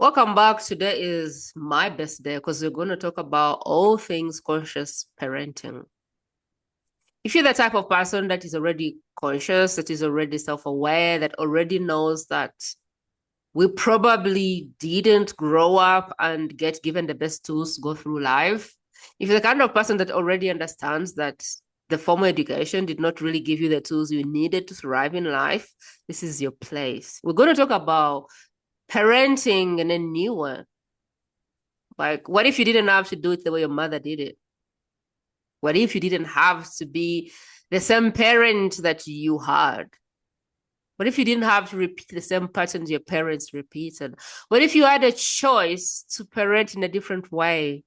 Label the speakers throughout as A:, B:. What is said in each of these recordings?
A: Welcome back. Today is my best day because we're going to talk about all things conscious parenting. If you're the type of person that is already conscious, that is already self-aware, that already knows that we probably didn't grow up and get given the best tools to go through life, if you're the kind of person that already understands that the formal education did not really give you the tools you needed to thrive in life, this is your place. We're going to talk about parenting in a new way. Like, what if you didn't have to do it the way your mother did it? What if you didn't have to be the same parent that you had? What if you didn't have to repeat the same patterns your parents repeated? What if you had a choice to parent in a different way,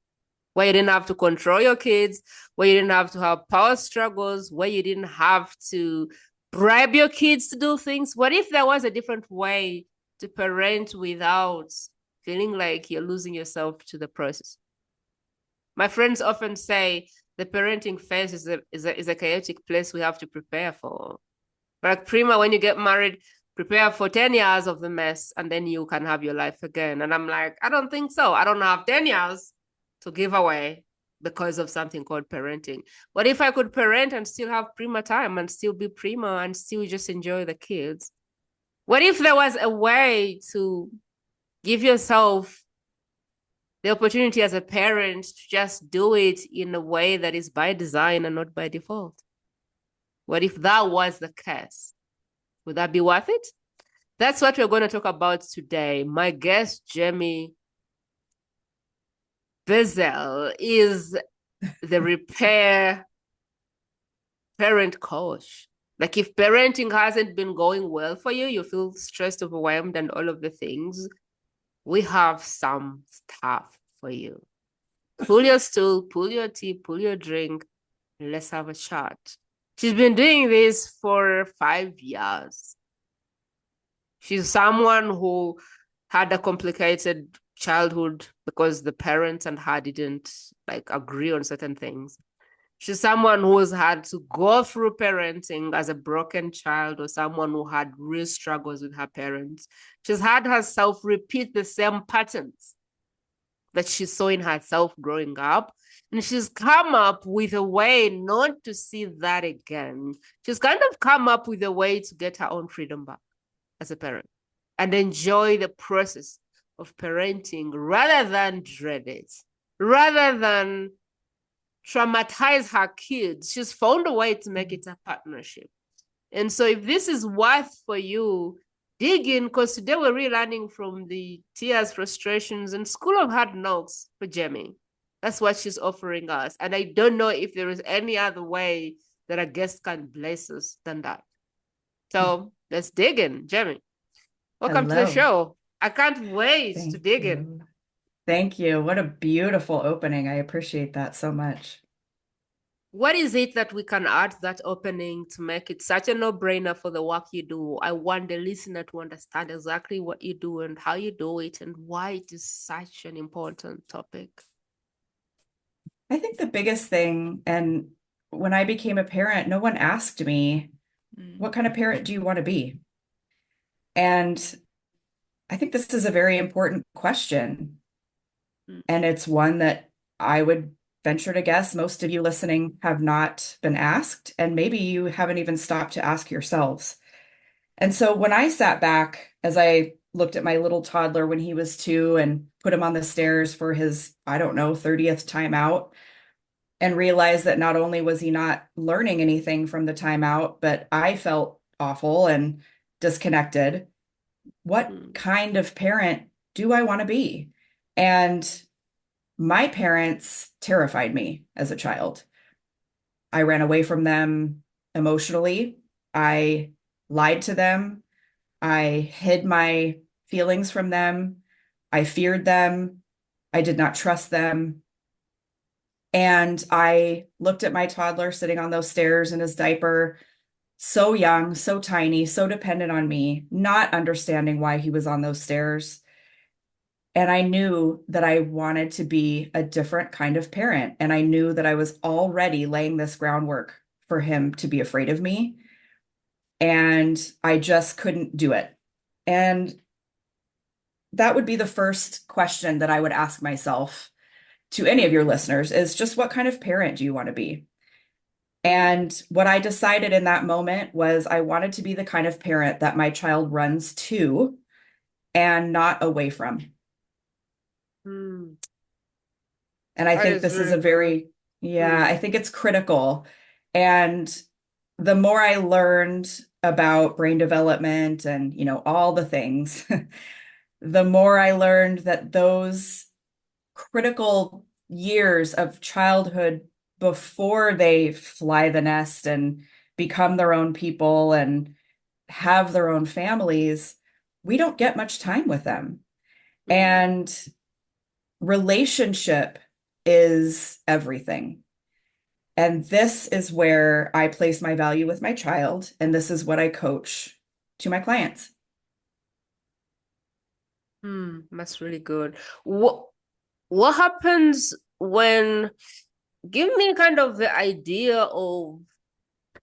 A: where you didn't have to control your kids, where you didn't have to have power struggles, where you didn't have to bribe your kids to do things? What if there was a different way to parent without feeling like you're losing yourself to the process? My friends often say the parenting phase is a chaotic place we have to prepare for. Like Prima, when you get married, prepare for 10 years of the mess and then you can have your life again. And I'm like, I don't think so. I don't have 10 years to give away because of something called parenting. What if I could parent and still have Prima time and still be Prima and still just enjoy the kids? What if there was a way to give yourself the opportunity as a parent to just do it in a way that is by design and not by default? What if that was the case? Would that be worth it? That's what we're going to talk about today. My guest, Jamie Buzzelle, is the repair parent coach. Like, if parenting hasn't been going well for you, you feel stressed, overwhelmed, and all of the things, we have some stuff for you. Pull your stool, pull your tea, pull your drink, and let's have a chat. She's been doing this for 5 years. She's someone who had a complicated childhood because the parents and her didn't like agree on certain things. She's someone who's had to go through parenting as a broken child or someone who had real struggles with her parents. She's had herself repeat the same patterns that she saw in herself growing up. And she's come up with a way not to see that again. She's kind of come up with a way to get her own freedom back as a parent and enjoy the process of parenting rather than dread it, rather than traumatize her kids. She's found a way to make it a partnership. And so if this is worth for you, dig in, because today we're relearning from the tears, frustrations, and school of hard knocks for Jamie. That's what she's offering us. And I don't know if there is any other way that a guest can bless us than that. So let's dig in. Jamie, welcome to the
B: Hello.
A: show. I can't wait to
B: Thank
A: dig in.
B: you. Thank you. What a beautiful opening. I appreciate that so much.
A: What is it that we can add to that opening to make it such a no-brainer for the work you do? I want the listener to understand exactly what you do and how you do it and why it is such an important topic.
B: I think the biggest thing, and when I became a parent, no one asked me,
A: Mm.
B: what kind of parent do you want to be? And I think this is a very important question.
A: Mm.
B: And it's one that I would venture to guess most of you listening have not been asked, and maybe you haven't even stopped to ask yourselves. And so when I sat back as I looked at my little toddler when he was 2 and put him on the stairs for his, I don't know, 30th time out, and realized that not only was he not learning anything from the timeout, but I felt awful and disconnected. What
A: Mm.
B: kind of parent do I want to be? And my parents terrified me as a child. I ran away from them emotionally. I lied to them. I hid my feelings from them. I feared them. I did not trust them. And I looked at my toddler sitting on those stairs in his diaper, so young, so tiny, so dependent on me, not understanding why he was on those stairs. And I knew that I wanted to be a different kind of parent. And I knew that I was already laying this groundwork for him to be afraid of me. And I just couldn't do it. And that would be the first question that I would ask myself to any of your listeners is just what kind of parent do you want to be?
A: Mm,
B: And what I decided in that moment was I wanted to be the kind of parent that my child runs to and not away from.
A: mm.
B: And I
A: That
B: think
A: is
B: this is
A: really
B: a
A: good.
B: very, yeah,
A: Mm,
B: I think it's critical. And the more I learned about brain development and, all the things, the more I learned that those critical years of childhood before they fly the nest and become their own people and have their own families, we don't get much time with them.
A: mm,
B: And relationship is everything. And this is where I place my value with my child. And this is what I coach to my clients.
A: that's really good. What happens when, give me kind of the idea of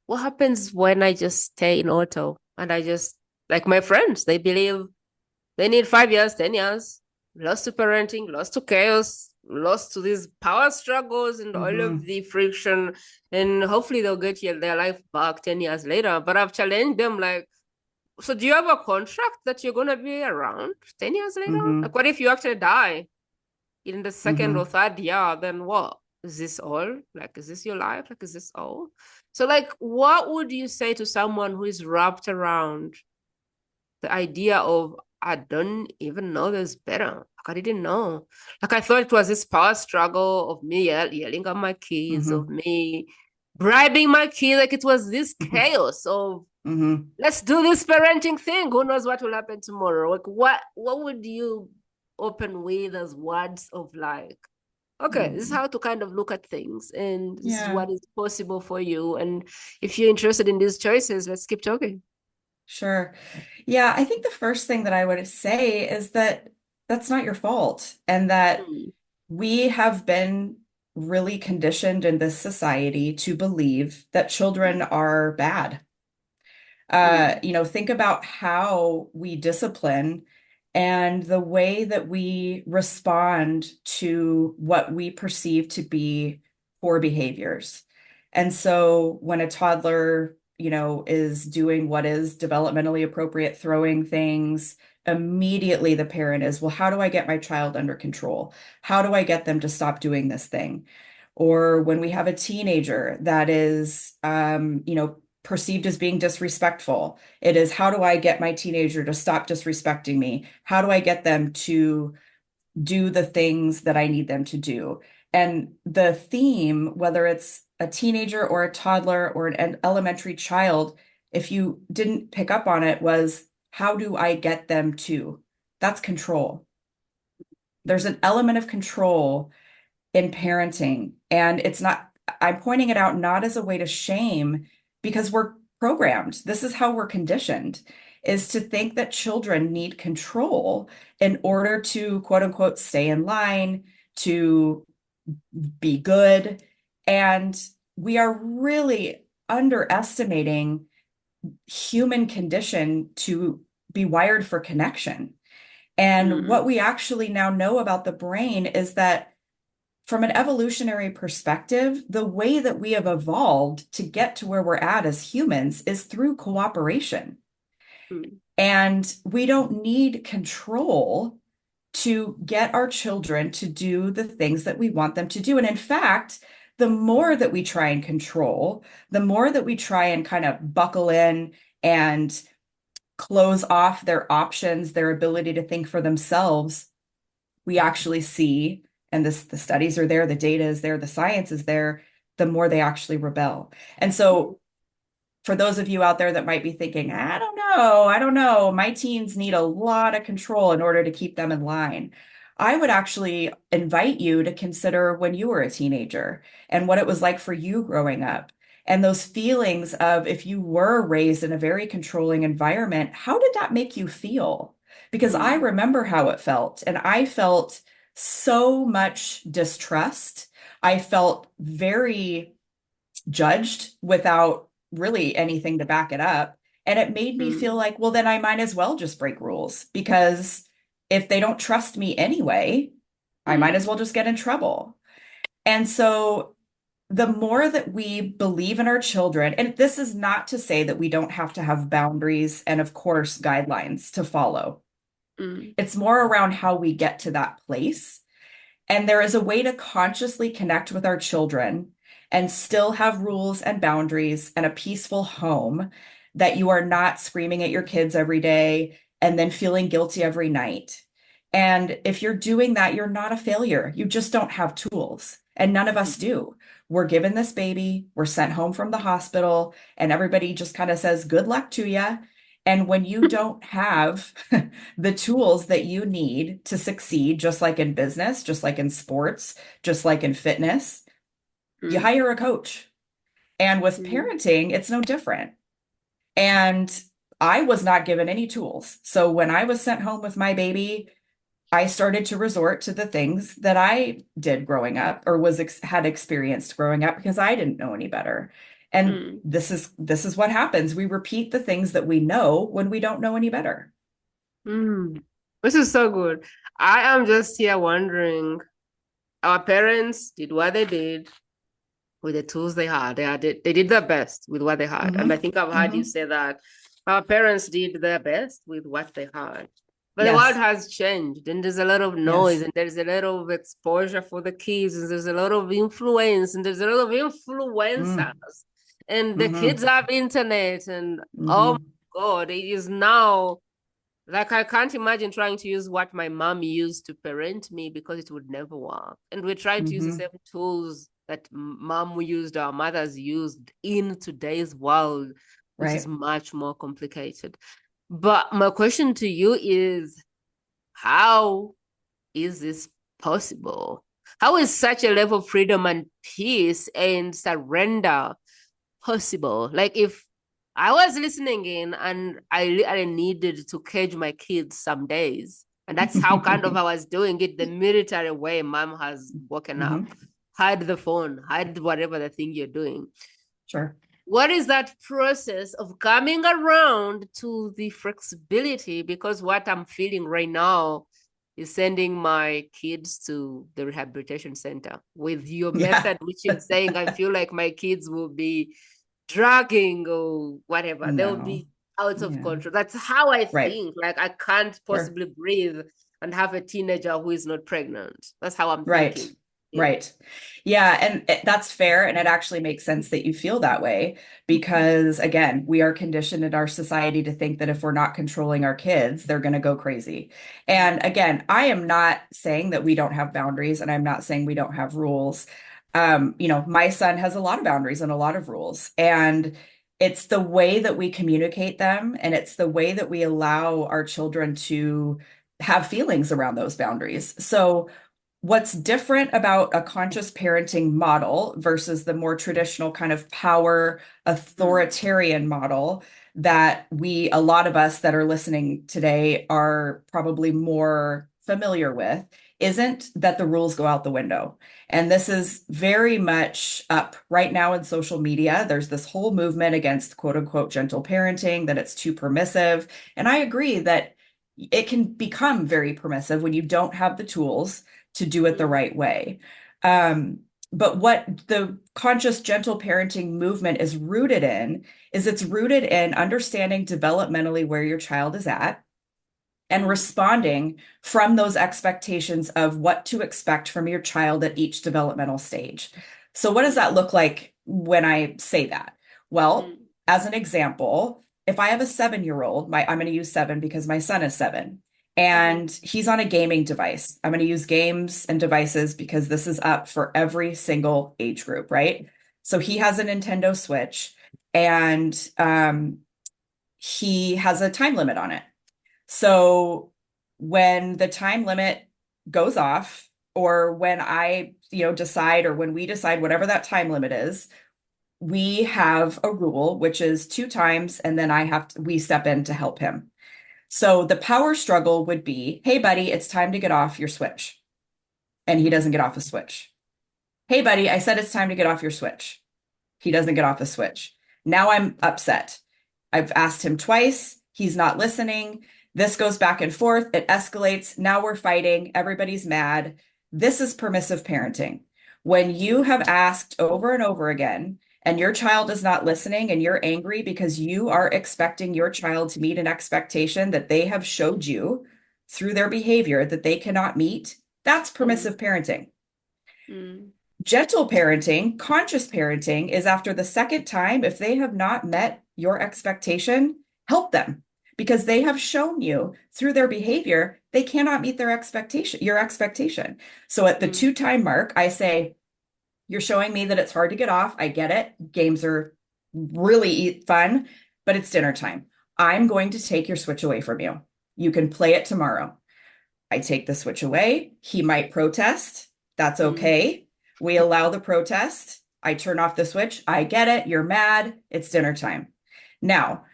A: what happens when I just stay in auto and I just, like my friends, they believe they need 5 years, 10 years, lost to parenting, lost to chaos, lost to these power struggles and all of
B: Hmm.
A: the friction. And hopefully they'll get their life back 10 years later. But I've challenged them like, so do you have a contract that you're going to be around 10 years later? Like,
B: Hmm.
A: what if you actually die in the second or
B: Hmm.
A: third year? Then what? Is this all? Like, is this your life? Like, is this all? So, like, what would you say to someone who is wrapped around the idea of I don't even know there's better. Like I didn't know. Like I thought it was this power struggle of me yelling at my kids, of
B: Hmm.
A: me bribing my kids. Like it was this
B: Hmm.
A: chaos of
B: Hmm.
A: let's do this parenting thing. Who knows what will happen tomorrow? Like what would you open with as words of like, okay, this is
B: Hmm.
A: how to kind of look at things and this is
B: Yeah,
A: what is possible for you. And if you're interested in these choices, let's keep talking.
B: sure. Yeah, I think the first thing that I would say is that that's not your fault and that
A: Mm,
B: we have been really conditioned in this society to believe that children
A: mm,
B: are bad.
A: mm,
B: Think about how we discipline and the way that we respond to what we perceive to be poor behaviors. And so when a toddler, is doing what is developmentally appropriate, throwing things, immediately the parent is, well, how do I get my child under control? How do I get them to stop doing this thing? Or when we have a teenager that is, perceived as being disrespectful. It is how do I get my teenager to stop disrespecting me? How do I get them to do the things that I need them to do? And the theme, whether it's a teenager or a toddler or an elementary child, if you didn't pick up on it, was how do I get them to? That's control. There's an element of control in parenting. And I'm pointing it out not as a way to shame because we're programmed. This is how we're conditioned, is to think that children need control in order to quote unquote stay in line, to be good. And we are really underestimating human condition to be wired for connection. And what
A: mm,
B: we actually now know about the brain is that from an evolutionary perspective, the way that we have evolved to get to where we're at as humans is through cooperation.
A: mm.
B: And we don't need control to get our children to do the things that we want them to do. And in fact, the more that we try and control, the more that we try and kind of buckle in and close off their options, their ability to think for themselves, we actually see, and the studies are there, the data is there, the science is there, the more they actually rebel. And
A: Mm,
B: so for those of you out there that might be thinking, I don't know, my teens need a lot of control in order to keep them in line. I would actually invite you to consider when you were a teenager and what it was like for you growing up. And those feelings of if you were raised in a very controlling environment, how did that make you feel? Because I
A: mm,
B: remember how it felt, and I felt so much distrust. I felt very judged without really anything to back it up. And it made me feel
A: mm,
B: like, well, then I might as well just break rules because if they don't trust me anyway, I might as
A: Mm,
B: well just get in trouble. And so the more that we believe in our children, and this is not to say that we don't have to have boundaries and, of course, guidelines to follow.
A: mm,
B: It's more around how we get to that place. And there is a way to consciously connect with our children and still have rules and boundaries and a peaceful home that you are not screaming at your kids every day and then feeling guilty every night. And if you're doing that, you're not a failure. You just don't have tools. And none of us
A: mm,
B: do. We're given this baby, we're sent home from the hospital, and everybody just kind of says, good luck to you. And when you don't have the tools that you need to succeed, just like in business, just like in sports, just like in fitness, you
A: mm,
B: hire a coach. And with
A: mm,
B: parenting, it's no different. And I was not given any tools. So when I was sent home with my baby, I started to resort to the things that I did growing up or had experienced growing up because I didn't know any better. And
A: mm,
B: this is what happens. We repeat the things that we know when we don't know any better.
A: mm. This is so good. I am just here wondering, our parents did what they did with the tools they had. They did their best with what they had. And I
B: Hmm.
A: think I've heard you
B: Hmm.
A: say that our parents did their best with what they had. But the world
B: Yes.
A: has changed, and there's a lot of noise,
B: Yes.
A: and there's a lot of exposure for the kids, and there's a lot of influence, and there's a lot of
B: Mm.
A: influencers, and the kids
B: Hmm.
A: have internet, and oh
B: Hmm.
A: my God, it is now like I can't imagine trying to use what my mom used to parent me because it would never work. And we're trying to use the
B: Hmm.
A: same tools that mom used, our mothers used in today's world, which is
B: Right.
A: much more complicated. But my question to you is, how is this possible? How is such a level of freedom and peace and surrender possible? Like if I was listening in and I needed to cage my kids some days, and that's how kind of I was doing it the military way. Mom has woken up,
B: Hmm.
A: hide the phone, hide whatever the thing you're doing.
B: Sure.
A: What is that process of coming around to the flexibility? Because what I'm feeling right now is sending my kids to the rehabilitation center with your
B: Yeah.
A: method, which you're saying, I feel like my kids will be dragging or whatever. They'll
B: No.
A: be out of
B: Yeah.
A: control. That's how I
B: Right.
A: think. Like I can't
B: Sure.
A: possibly breathe and have a teenager who is not pregnant. That's how I'm
B: Right.
A: thinking. Yeah.
B: Right. Yeah, and that's fair. And it actually makes sense that you feel that way because, again, we are conditioned in our society to think that if we're not controlling our kids, they're going to go crazy. And again, I am not saying that we don't have boundaries and I'm not saying we don't have rules. My son has a lot of boundaries and a lot of rules. And it's the way that we communicate them and it's the way that we allow our children to have feelings around those boundaries. So, what's different about a conscious parenting model versus the more traditional kind of power
A: Mm,
B: authoritarian model that a lot of us that are listening today are probably more familiar with isn't that the rules go out the window. And this is very much up right now in social media. There's this whole movement against quote unquote gentle parenting, that it's too permissive. And I agree that it can become very permissive when you don't have the tools to do it the
A: mm,
B: right way. Um, but what the conscious gentle parenting movement is rooted in is it's rooted in understanding developmentally where your child is at and
A: mm,
B: responding from those expectations of what to expect from your child at each developmental stage. So, what does
A: mm,
B: that look like when I say that? Well,
A: mm,
B: as an example, if I have a 7-year-old, I'm going to use seven because my son is 7,
A: mhm,
B: and he's on a gaming device. I'm going to use games and devices because this is up for every single age group, right? So he
A: mm,
B: has a Nintendo Switch, and he has a time limit on it. So when the time limit goes off, or when decide, or when we decide whatever that time limit is, we have a rule, which is 2 times, and then we step in to help him. So the power struggle would be, hey, buddy, it's time to get off your Switch. And he doesn't
A: mhm,
B: get off the Switch. Hey, buddy, I said it's time to get off your Switch. He doesn't get off the Switch. Now I'm upset. I've asked him twice. He's not listening. This goes back and forth. It escalates. Now we're fighting. Everybody's mad. This is permissive parenting. When you have asked over and over again, and your child is not listening, and you're angry because you are expecting your child to meet an expectation that they have showed you through their behavior that they cannot meet, that's
A: Mm,
B: permissive parenting.
A: mm,
B: Gentle parenting, conscious parenting is after the second time, if they have not met your expectation, help them because they have shown you through their behavior they cannot meet their expectation, your expectation. So at the
A: mm,
B: two-time mark, I say, you're showing me that it's hard to get off. I get it. Games are really fun, but it's dinner time. I'm going to take your Switch away from you. You can play it tomorrow. I take the Switch away. He might protest. That's
A: mm,
B: okay. We allow the protest. I turn off the Switch. I get it. You're mad. It's dinner time. Now,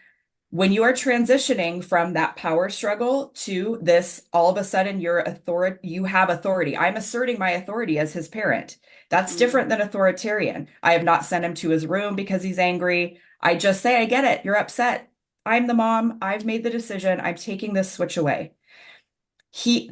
B: when you are transitioning from that power struggle to this, all of a sudden you have authority. I'm asserting my authority as his parent. That's
A: mm,
B: different than authoritarian. I have not sent him to his room because he's angry. I just say, I get it. You're upset. I'm the mom. I've made the decision. I'm taking this Switch away.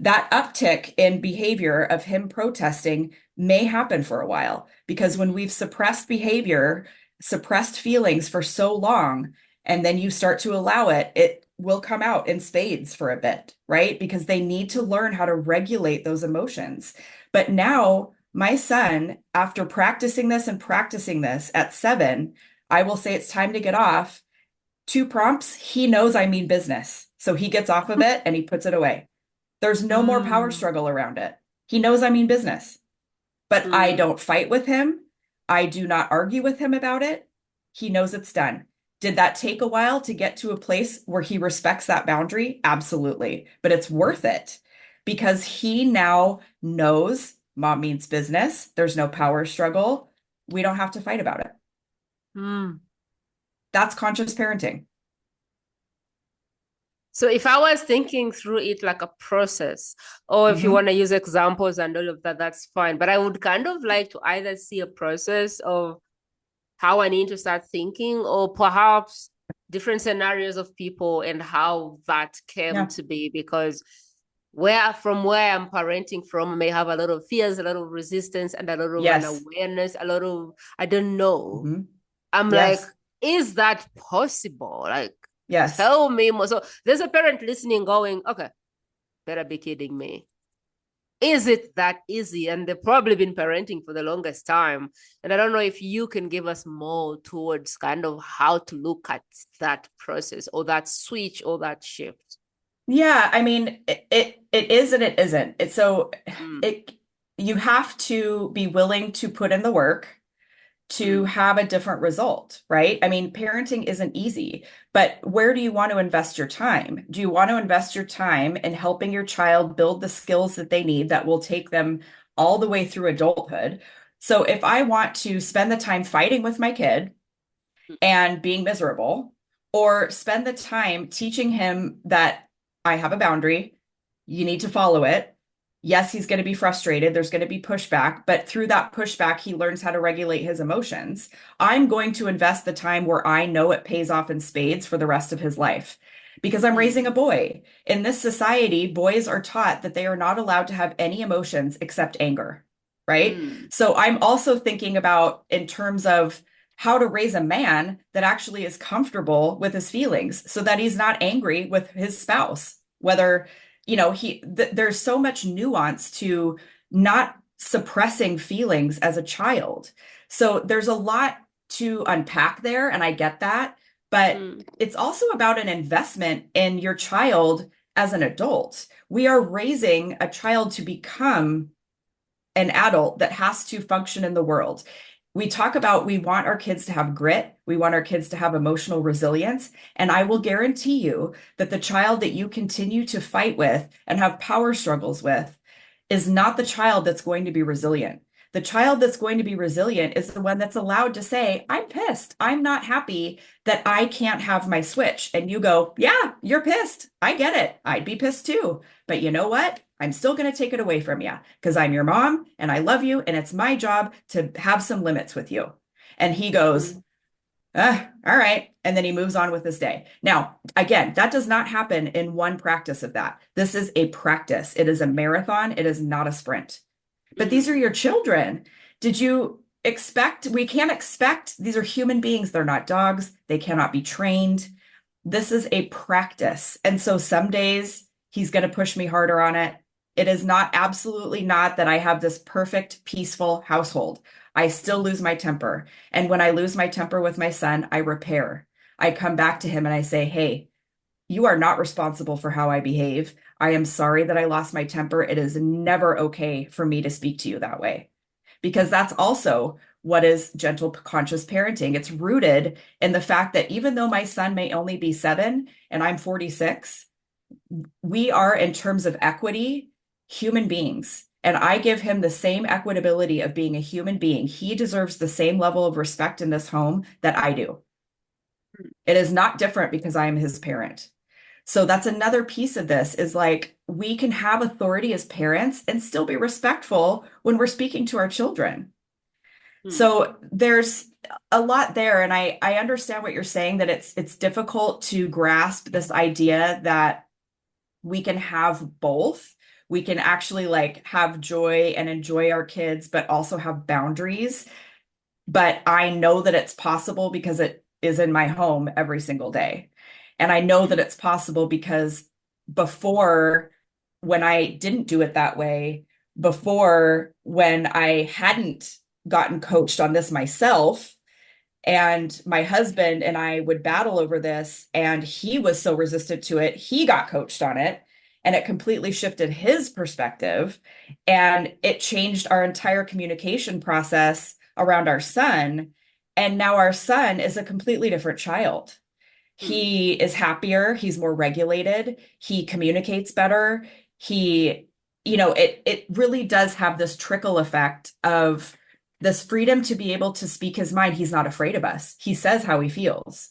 B: That uptick in behavior of him protesting may happen for a while because when we've suppressed behavior, suppressed feelings for so long, and then you start to allow it, it will come out in spades for a bit, right? Because they need to learn how to regulate those emotions. But now, my son, after practicing this and practicing this at 7, I will say it's time to get off. 2 prompts, he knows I mean business. So he gets off of it and he puts it away. There's no more power
A: mm,
B: struggle around it. He knows I mean business, but I
A: mm,
B: don't fight with him. I do not argue with him about it. He knows it's done. Did that take a while to get to a place where he respects that boundary? Absolutely. But it's worth it because he now knows mom means business. There's no power struggle. We don't have to fight about it.
A: mm.
B: That's conscious parenting.
A: So if I was thinking through it like a process, or if you want
B: Hmm.
A: to use examples and all of that, that's fine. But I would kind of like to either see a process of how I need to start thinking, or perhaps different scenarios of people and how that came
B: Yeah.
A: to be. Because where I'm parenting from, I may have a lot of fears, a lot of resistance, and a lot of
B: Yes.
A: unawareness, a lot of I don't know.
B: Hmm.
A: I'm like,
B: Yes.
A: is that possible? Like,
B: Yes.
A: tell me more. So there's a parent listening, going, okay, better be kidding me. Is it that easy? And they've probably been parenting for the longest time. And I don't know if you can give us more towards kind of how to look at that process or that switch or that shift.
B: Yeah, I mean, it is and it isn't. It's so
A: Mm,
B: it you have to be willing to put in the work to
A: mm,
B: have a different result, right? I mean, parenting isn't easy, but where do you want to invest your time? Do you want to invest your time in helping your child build the skills that they need that will take them all the way through adulthood? So if I want to spend the time fighting with my kid and being miserable, or spend the time teaching him that I have a boundary, you need to follow it. Yes, he's going to be frustrated. There's going to be pushback, but through that pushback, he learns how to regulate his emotions. I'm going to invest the time where I know it pays off in spades for the rest of his life because I'm raising a
A: mm,
B: boy. In this society, boys are taught that they are not allowed to have any emotions except anger, right?
A: mm,
B: So I'm also thinking about in terms of how to raise a man that actually is comfortable with his feelings so that he's not angry with his spouse, whether there's so much nuance to not suppressing feelings as a child. So there's a lot to unpack there, and I get that, but
A: mm,
B: it's also about an investment in your child as an adult. We are raising a child to become an adult that has to function in the world. We talk about we want our kids to have grit, we want our kids to have emotional resilience, and I will guarantee you that the child that you continue to fight with and have power struggles with is not the child that's going to be resilient. The child that's going to be resilient is the one that's allowed to say, I'm pissed. I'm not happy that I can't have my Switch. And you go, yeah, you're pissed. I get it. I'd be pissed too. But you know what? I'm still going to take it away from you because I'm your mom and I love you. And it's my job to have some limits with you. And he goes,
A: mm,
B: All right. And then he moves on with his day. Now, again, that does not happen in one practice of that. This is a practice. It is a marathon. It is not a sprint. But these are
A: Mm,
B: your children. Did you expect? We can't expect. These are human beings. They're not dogs. They cannot be trained. This is a practice. And so some days he's going to push me harder on it. It is not absolutely not that I have this perfect, peaceful household. I still lose my temper. And when I lose my temper with my son, I repair. I come back to him and I say, hey, you are not responsible for how I behave. I am sorry that I lost my temper. It is never okay for me to speak to you that way. Because that's also what is gentle, conscious parenting. It's rooted in the fact that even though my son may only be 7 and I'm 46, we are, in terms of equity, human beings. And I give him the same equitability of being a human being. He deserves the same level of respect in this home that I do. It is not different because I am his parent. So that's another piece of this is like we can have authority as parents and still be respectful when we're speaking to our children.
A: mm,
B: So there's a lot there, and I understand what you're saying that it's difficult to grasp this idea that we can have both. We can actually like have joy and enjoy our kids, but also have boundaries. But I know that it's possible because it is in my home every single day. And I know that
A: mm,
B: it's possible because before, when I didn't do it that way, before when I hadn't gotten coached on this myself, and my husband and I would battle over this, and he was so resistant to it, he got coached on it, and it completely shifted his perspective. And it changed our entire communication process around our son. And now our son is a completely different child.
A: mm.
B: He is happier, he's more regulated, he communicates better. It really does have this trickle effect of this freedom to be able to speak his mind. He's not afraid of us. He says how he feels.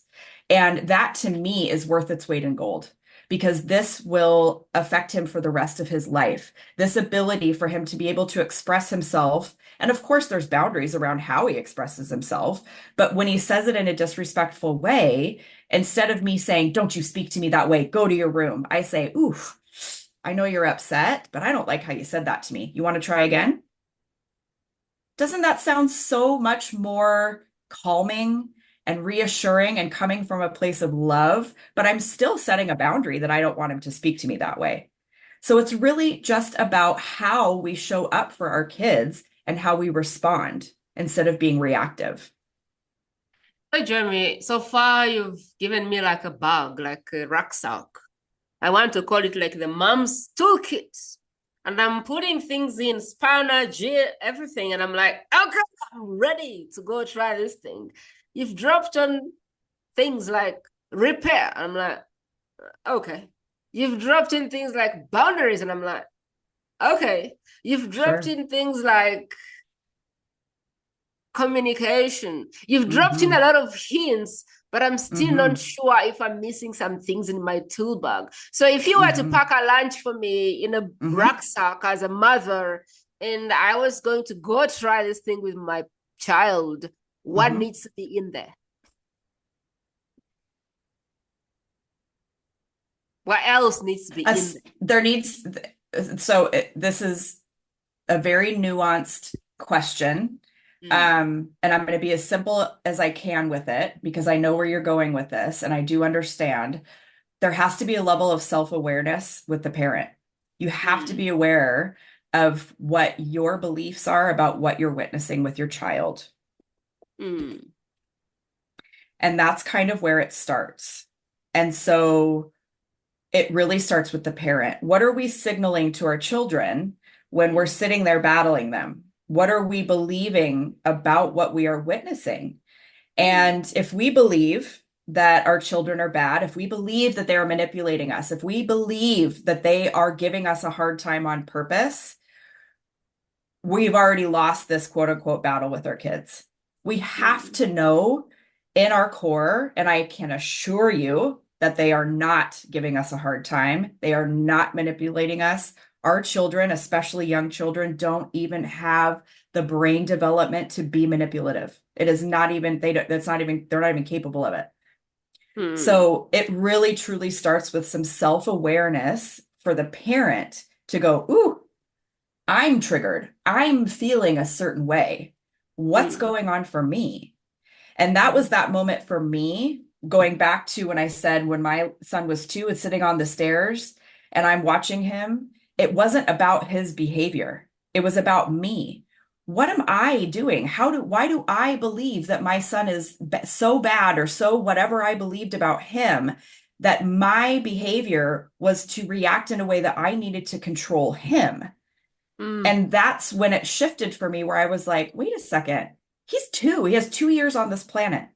B: And that to me is worth its weight in gold because this will affect him for the rest of his life. This ability for him to be able to express himself. And of course, there's boundaries around how he expresses himself. But when he says it in a disrespectful way, instead of me saying, don't you speak to me that way, go to your room, I say, oof, I know you're upset, but I don't like how you said that to me. You want to try again? Doesn't that sound so much more calming and reassuring and coming from a place of love? But I'm still setting a boundary that I don't want him to speak to me that way. So it's really just about how we show up for our kids and how we respond instead of being reactive.
A: Hey, Jeremy, so far you've given me like a bag, like a rucksack. I want to call it like the mom's toolkit. And I'm putting things in, spanner, everything. And I'm like, okay, I'm ready to go try this thing. You've dropped on things like repair. I'm like, okay. You've dropped in things like boundaries. And I'm like, okay. You've dropped
B: Sure.
A: in things like communication. You've dropped in a
B: Mm-hmm.
A: lot of hints, but I'm still not
B: Mm-hmm.
A: sure if I'm missing some things in my tool bag. So if you were to
B: Mm-hmm.
A: pack a lunch for me in a
B: Mm-hmm.
A: rucksack as a mother, and I was going to go try this thing with my child, what
B: Mm-hmm.
A: needs to be in there? What else needs to be in
B: Us, there needs, this is a very nuanced question.
A: there?
B: And I'm going to be as simple as I can with it because I know where you're going with this and I do understand. There has to be a level of self-awareness with the parent. You have to
A: Mm,
B: be aware of what your beliefs are about what you're witnessing with your child.
A: mm,
B: And that's kind of where it starts. And so it really starts with the parent. What are we signaling to our children when we're
A: mm,
B: sitting there battling them? What are we believing about what we are witnessing?
A: mm,
B: And if we believe that our children are bad, if we believe that they are manipulating us, if we believe that they are giving us a hard time on purpose, we've already lost this quote unquote battle with our kids. We have
A: mm,
B: to know in our core, and I can assure you that they are not giving us a hard time. They are not manipulating us. Our children, especially young children, don't even have the brain development to be manipulative. It is not even, they're not even capable of it.
A: Mm,
B: So it really truly starts with some self-awareness for the parent to go, ooh, I'm triggered. I'm feeling a certain way. What's
A: mm,
B: going on for me? And that was that moment for me, going back to when I said when my son was 2 and sitting on the stairs and I'm watching him, it wasn't about his behavior. It was about me. What am I doing? Why do I believe that my son is so bad or so whatever I believed about him that my behavior was to react in a way that I needed to control him?
A: mm,
B: And that's when it shifted for me where I was like, wait a second. He's 2. He has 2 years on this planet.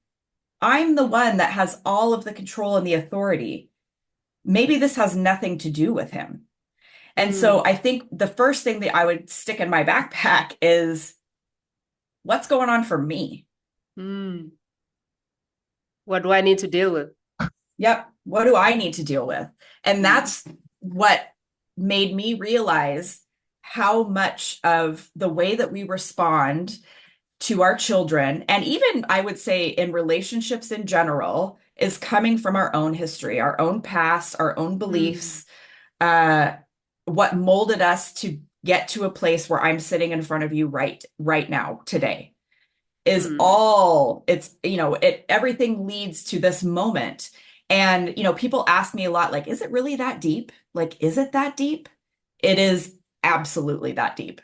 B: I'm the one that has all of the control and the authority. Maybe this has nothing to do with him. And so
A: mm,
B: I think the first thing that I would stick in my backpack is what's going on for me?
A: mm. What do I need to deal with?
B: Yep. What do I need to deal with? And
A: Mm,
B: that's what made me realize how much of the way that we respond to our children, and even I would say in relationships in general, is coming from our own history, our own past, our own
A: mm,
B: beliefs, uh, what molded us to get to a place where I'm sitting in front of you right now today is
A: mm,
B: all it's it everything leads to this moment. And people ask me a lot, like, is it really that deep? Like, is it that deep? It is absolutely that deep.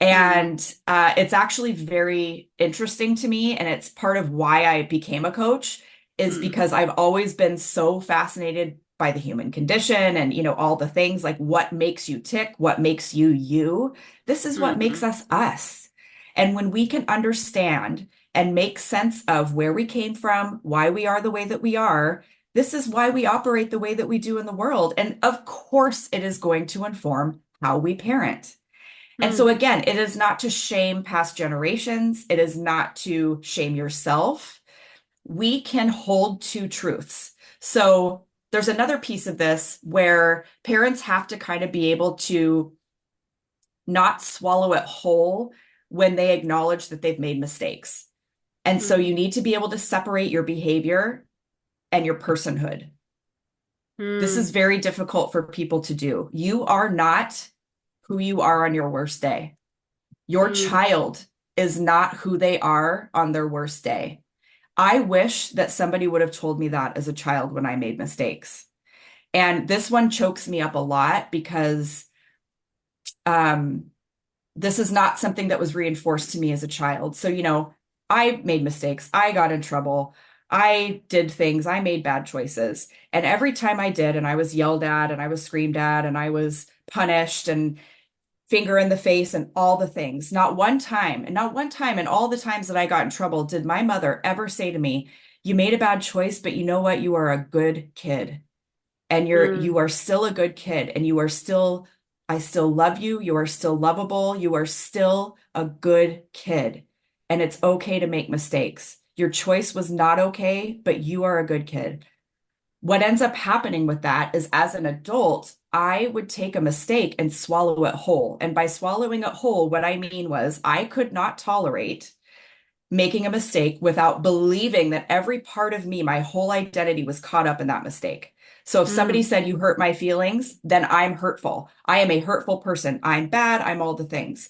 A: mm,
B: And it's actually very interesting to me. And it's part of why I became a coach, is
A: mm,
B: because I've always been so fascinated by the human condition and, all the things like what makes you tick, what makes you you. This is what makes
A: mm,
B: us us. And when we can understand and make sense of where we came from, why we are the way that we are, this is why we operate the way that we do in the world. And of course, it is going to inform how we parent. And so,
A: mm,
B: again, it is not to shame past generations. It is not to shame yourself. We can hold two truths. So, there's another piece of this where parents have to kind of be able to not swallow it whole when they acknowledge that they've made mistakes. And so, you
A: mm,
B: need to be able to separate your behavior and your personhood. This is
A: mm,
B: very difficult for people to do. You are not who you are on your worst day. Your
A: mm,
B: child is not who they are on their worst day. I wish that somebody would have told me that as a child when I made mistakes. And this one chokes me up a lot because um, this is not something that was reinforced to me as a child. So, I made mistakes. I got in trouble. I did things. I made bad choices. And every time I did, and I was yelled at, and I was screamed at, and I was punished, and finger in the face and all the things. Not one time in all the times that I got in trouble did my mother ever say to me, "You made a bad choice, but you know what? You are a good kid. And you
A: mm,
B: are still a good kid and I still love you. You are still lovable. You are still a good kid. And it's okay to make mistakes. Your choice was not okay, but you are a good kid." What ends up happening with that is as an adult, I would take a mistake and swallow it whole. And by swallowing it whole, what I mean was I could not tolerate making a mistake without believing that every part of me, my whole identity was caught up in that mistake. So if somebody
A: mm,
B: said you hurt my feelings, then I'm hurtful. I am a hurtful person. I'm bad. I'm all the things.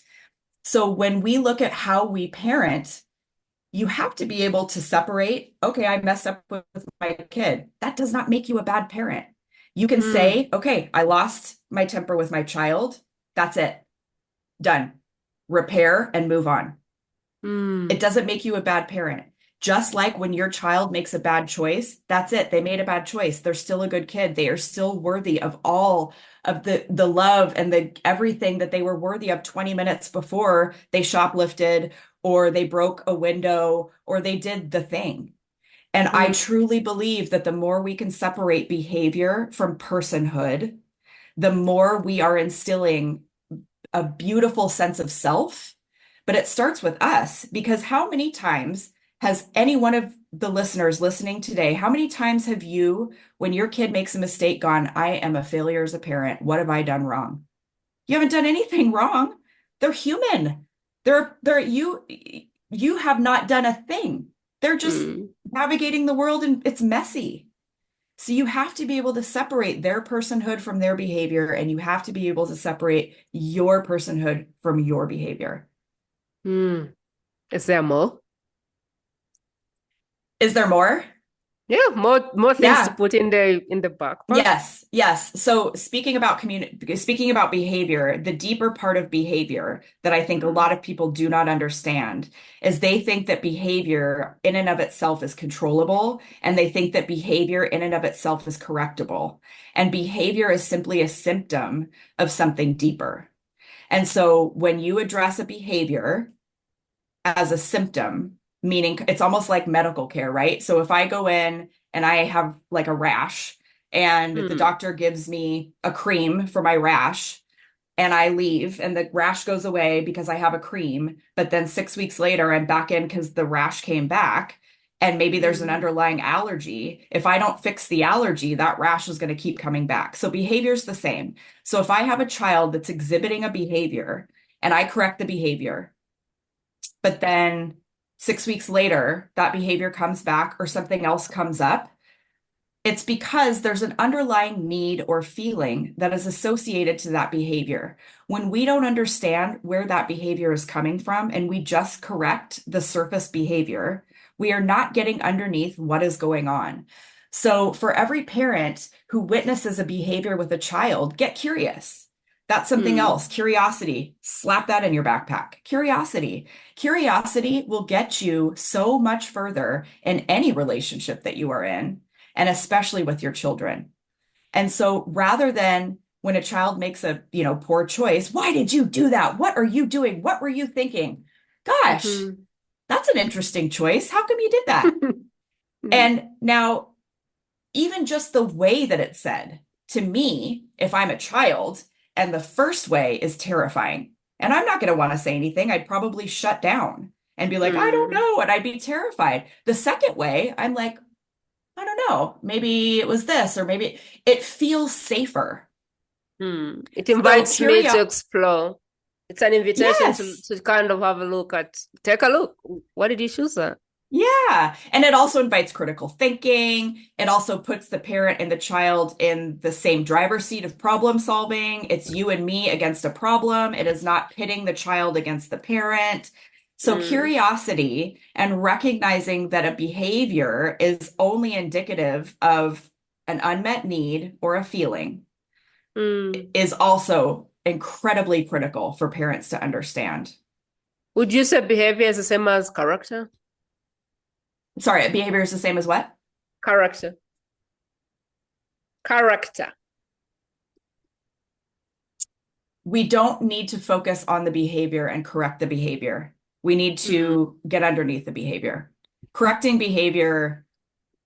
B: So when we look at how we parent, you have to be able to separate, okay, I messed up with my kid. That does not make you a bad parent. You can
A: mm,
B: say, okay, I lost my temper with my child. That's it. Done. Repair and move on. It
A: mm,
B: doesn't make you a bad parent. Just like when your child makes a bad choice, that's it. They made a bad choice. They're still a good kid. They are still worthy of all of the love and the everything that they were worthy of 20 minutes before they shoplifted or they broke a window or they did the thing. And I
A: mm,
B: truly believe that the more we can separate behavior from personhood, the more we are instilling a beautiful sense of self. But it starts with us because how many times has any one of the listeners listening today, how many times have you, when your kid makes a mistake, gone, I am a failure as a parent. What have I done wrong? You haven't done anything wrong. They're human. You have not done a thing. They're just
A: Mm.
B: navigating the world and it's messy. So you have to be able to separate their personhood from their behavior, and you have to be able to separate your personhood from your behavior.
A: Mm. Is there more?
B: Is there more?
A: Yeah, more things to
B: Yeah.
A: put in the backpack.
B: Yes, yes. So speaking about behavior, the deeper part of behavior that I think a lot
A: Mm.
B: of people do not understand is they think that behavior in and of itself is controllable, and they think that behavior in and of itself is correctable. And behavior is simply a symptom of something deeper. And so when you address a behavior as a symptom, meaning it's almost like medical care, right? So if I go in and I have like a rash and the
A: Mm.
B: doctor gives me a cream for my rash and I leave and the rash goes away because I have a cream, but then 6 weeks later I'm back in because the rash came back. And maybe there's an
A: Mm.
B: underlying allergy. If I don't fix the allergy, that rash is going to keep coming back. So behavior's the same. So if I have a child that's exhibiting a behavior and I correct the behavior, but then 6 weeks later, that behavior comes back or something else comes up, it's because there's an underlying need or feeling that is associated to that behavior. When we don't understand where that behavior is coming from and we just correct the surface behavior, we are not getting underneath what is going on. So, for every parent who witnesses a behavior with a child, get curious. That's something
A: Mm.
B: else. Curiosity. Slap that in your backpack. Curiosity. Curiosity will get you so much further in any relationship that you are in, and especially with your children. And so rather than when a child makes a, poor choice, why did you do that? What are you doing? What were you thinking? Gosh,
A: Mhm.
B: that's an interesting choice. How come you did that?
A: Mm.
B: And now, even just the way that it's said to me, if I'm a child, and the first way is terrifying, and I'm not going to want to say anything, I'd probably shut down and be like, I don't
A: Mm.
B: know, and I'd be terrified. The second way, I'm like, I don't know. Maybe it was this, or maybe it feels safer.
A: Mm. It
B: So
A: invites me to
B: curious,
A: explore. It's an invitation to
B: yes,
A: to kind of have a look at, take a look. What did you choose that?
B: yeah. And it also invites critical thinking. It also puts the parent and the child in the same driver's seat of problem solving. It's you and me against a problem. It is not pitting the child against the parent. So
A: Mm.
B: curiosity and recognizing that a behavior is only indicative of an unmet need or a feeling
A: Mm.
B: is also incredibly critical for parents to understand.
A: Would you say behavior is the same as character?
B: Sorry, behavior is the same as what?
A: Character. Character.
B: We don't need to focus on the behavior and correct the behavior. We need
A: Mm.
B: to get underneath the behavior. Correcting behavior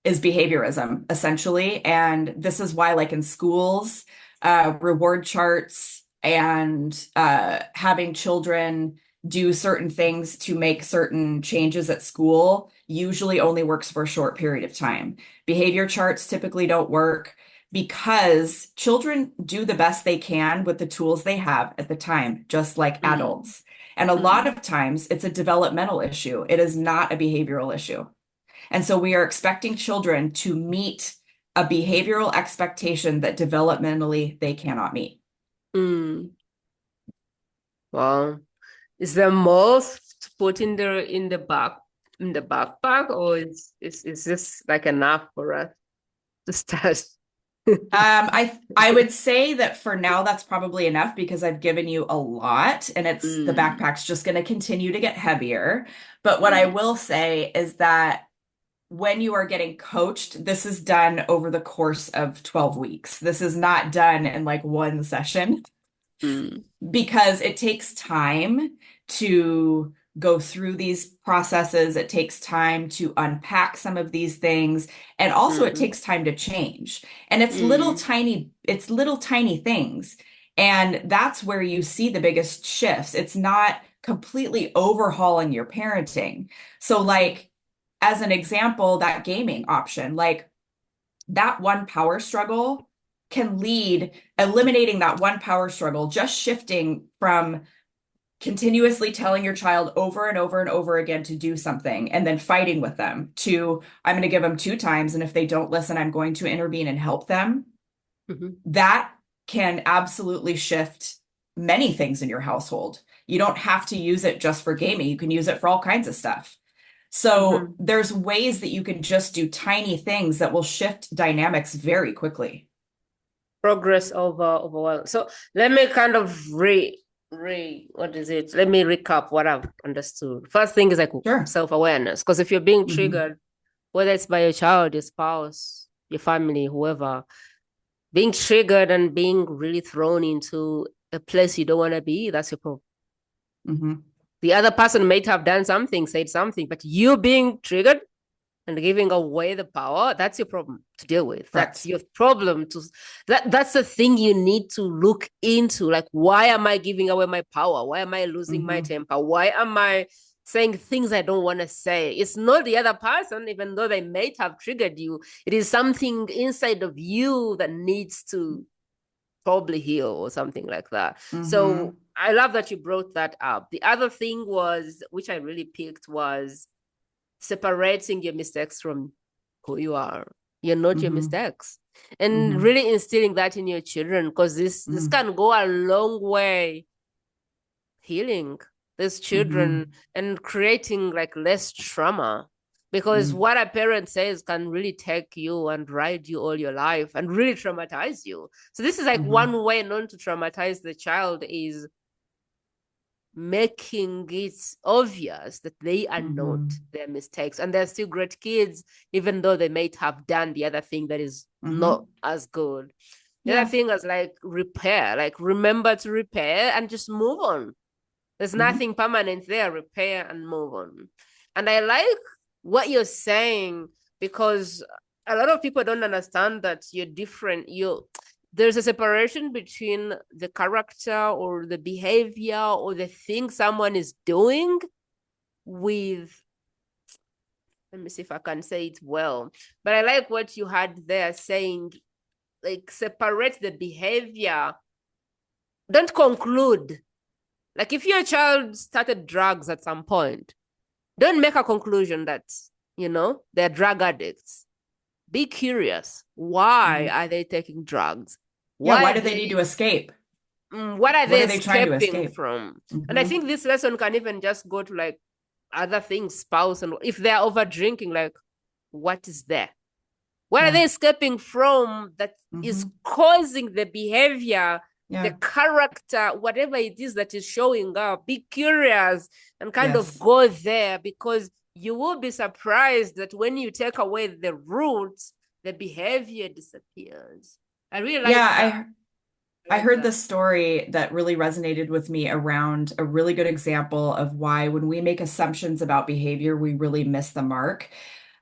B: is behaviorism, essentially. And this is why, like in schools, reward charts and having children do certain things to make certain changes at school usually only works for a short period of time. Behavior charts typically don't work because children do the best they can with the tools they have at the time, just like
A: Mm.
B: adults. And a lot
A: Mm.
B: of times it's a developmental issue. It is not a behavioral issue. And so we are expecting children to meet a behavioral expectation that developmentally they cannot meet.
A: Mm. Wow. Is there more to put in the backpack, or is this like enough for us to start?
B: I would say that for now that's probably enough because I've given you a lot and it's the
A: Mm.
B: backpack's just going to continue to get heavier. But what I
A: Mm.
B: will say is that when you are getting coached, this is done over the course of 12 weeks. This is not done in like one session,
A: Mm.
B: because it takes time to go through these processes. It takes time to unpack some of these things. And also it
A: Mm.
B: takes time to change. And
A: Mm.
B: it's little tiny things. And that's where you see the biggest shifts. It's not completely overhauling your parenting. So like, as an example, that gaming option, like that one power struggle can lead, eliminating that one power struggle, just shifting from continuously telling your child over and over and over again to do something and then fighting with them to, I'm going to give them 2 times. And if they don't listen, I'm going to intervene and help them.
A: Mhm.
B: That can absolutely shift many things in your household. You don't have to use it just for gaming. You can use it for all kinds of stuff. So
A: Mhm.
B: there's ways that you can just do tiny things that will shift dynamics very quickly.
A: Progress over well. So let me kind of what is it? Let me recap what I've understood. First thing is like
B: Sure.
A: self-awareness. Because if you're being
B: Hmm.
A: triggered, whether it's by your child, your spouse, your family, whoever, being triggered and being really thrown into a place you don't want to be, that's your problem.
B: Hmm.
A: The other person might have done something, said something, but you being triggered and giving away the power, that's your problem to deal with. That's
B: Correct.
A: your problem to that's the thing you need to look into. Like, why am I giving away my power? Why am I losing my
B: Hmm.
A: temper? Why am I saying things I don't want to say? It's not the other person, even though they might have triggered you. It is something inside of you that needs to probably heal or something like that. So
B: Hmm.
A: I love that you brought that up. The other thing was, which I really picked, was separating your mistakes from who you are. You're not your
B: Hmm.
A: mistakes. And
B: Hmm.
A: really instilling that in your children, because this
B: Hmm.
A: can go a long way healing these children
B: Hmm.
A: and creating like less trauma. Because what a parent says can really take you and ride you all your life and really traumatize you. So this is like
B: Hmm.
A: one way not to traumatize the child is making it obvious that they are not
B: Hmm.
A: their mistakes and they're still great kids, even though they might have done the other thing that is not
B: Hmm.
A: as good. The other
B: Yeah.
A: thing is like repair, like remember to repair and just move on. There's
B: Hmm.
A: nothing permanent there. Repair and move on. And I like what you're saying because a lot of people don't understand that you're different. There's a separation between the character or the behavior or the thing someone is doing with, let me see if I can say it well. But I like what you had there saying, like, separate the behavior. Don't conclude. Like, if your child started drugs at some point, don't make a conclusion that, they're drug addicts. Be curious. Why
B: Hmm.
A: are they taking drugs?
B: Yeah.
A: Why
B: Why
A: are
B: do they need to
A: they
B: escape?
A: what are
B: What
A: they
B: are they trying to
A: escaping
B: escape?
A: from? And I
B: Hmm.
A: think this lesson can even just go to like other things, spouse, and if they're over drinking, like what is there? What are
B: Yeah.
A: they escaping from that is
B: Hmm.
A: causing the behavior, the
B: Yeah.
A: character, whatever it is that is showing up? Be curious and kind of
B: Yes.
A: go there because you will be surprised that when you take away the roots, the behavior disappears. I really
B: Yeah.
A: like that. I
B: I
A: like
B: heard
A: that.
B: this story that really resonated with me around a really good example of why, when we make assumptions about behavior, we really miss the mark.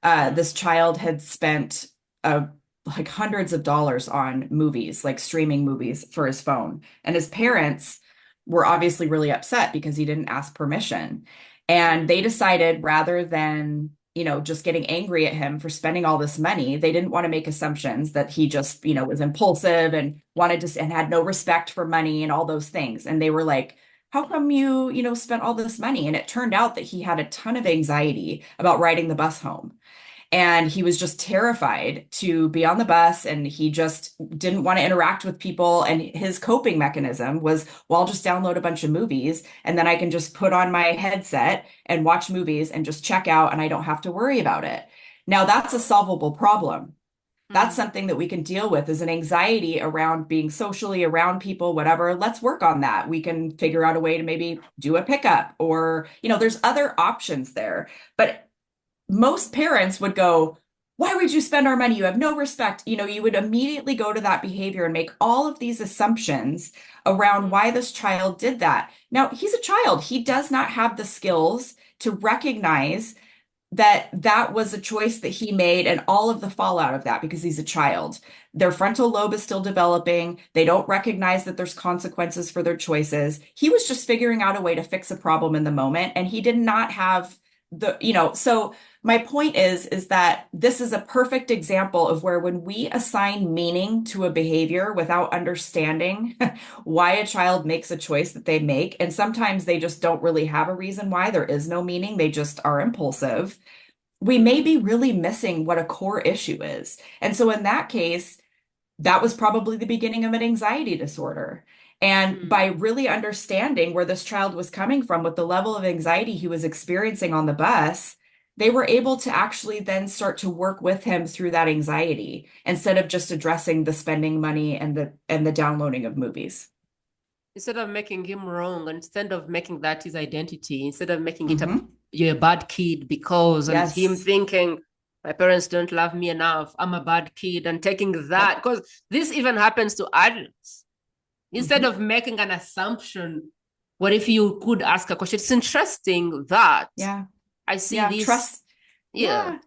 A: Mm,
B: This child had spent like hundreds of dollars on movies, like streaming movies for his phone. And his
A: mm,
B: parents were obviously really upset because he didn't ask permission. And they
A: mm,
B: decided rather than, just getting angry at him for spending all this money, they didn't want to make assumptions that he just, was impulsive and wanted to and had no respect for money and all those things. And they were like, how come you spent all this money? And it turned out that he had a ton of anxiety about riding the bus home. And he was just terrified to be on the bus and he just didn't want to interact with people. And his coping mechanism was, well, I'll just download a bunch of movies and then I can just put on my headset and watch movies and just check out and I don't have to worry about it. Now, that's a solvable problem. That's
A: mm,
B: something that we can deal with is an anxiety around being socially around people, whatever. Let's work on that. We can figure out a way to maybe do a pickup or, there's other options there. But most parents would go, why would you spend our money? You have no respect. You would immediately go to that behavior and make all of these assumptions around
A: mm,
B: why this child did that. Now, he's a child. He does not have the skills to recognize that that was a choice that he made and all of the fallout of that because he's a child. Their frontal lobe is still developing. They don't recognize that there's consequences for their choices. He was just figuring out a way to fix a problem in the moment and he did not have so My point is that this is a perfect example of where when we assign meaning to a behavior without understanding why a child makes a choice that they make, and sometimes they just don't really have a reason why, there is no meaning, they just are impulsive, we may
A: Mm,
B: be really missing what a core issue is. And so in that case, that was probably the beginning of an anxiety disorder. And by
A: mm.
B: really understanding where this child was coming from with the level of anxiety he was experiencing on the bus, they were able to actually then start to work with him through that anxiety instead of just addressing the spending money and the downloading of movies.
A: Instead of making him wrong, instead of making that his identity, instead of making it a
B: Hmm.
A: you're a bad kid because, and him
B: Yes.
A: thinking my parents don't love me enough, I'm a bad kid, and taking that,
B: Yep.
A: because this even happens to adults. Instead
B: Hmm.
A: of making an assumption, what if you could ask a question? It's interesting that
B: Yeah.
A: I see
B: Yeah.
A: this.
B: Trust.
A: Yeah.
B: Yeah.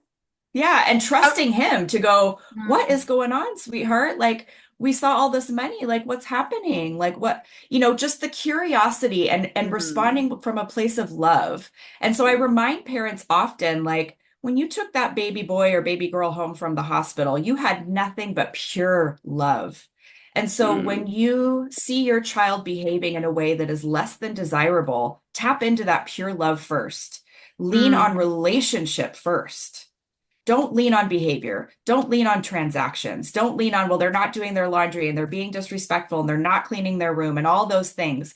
B: Yeah, and
A: I,
B: trusting him to go, what is
A: mm,
B: going on, sweetheart? Like, we saw all this money. Like, what's happening? Like, what, just the curiosity and
A: mm,
B: responding from a place of love. And so I
A: mm,
B: remind parents often, like, when you took that baby boy or baby girl home from the hospital, you had nothing but pure love. And so when
A: mm,
B: you see your child behaving in a way that is less than desirable, tap into that pure love first. Lean on
A: mm,
B: relationship first. Don't lean on behavior. Don't lean on transactions. Don't lean on, well, they're not doing their laundry and they're being disrespectful and they're not cleaning their room and all those things.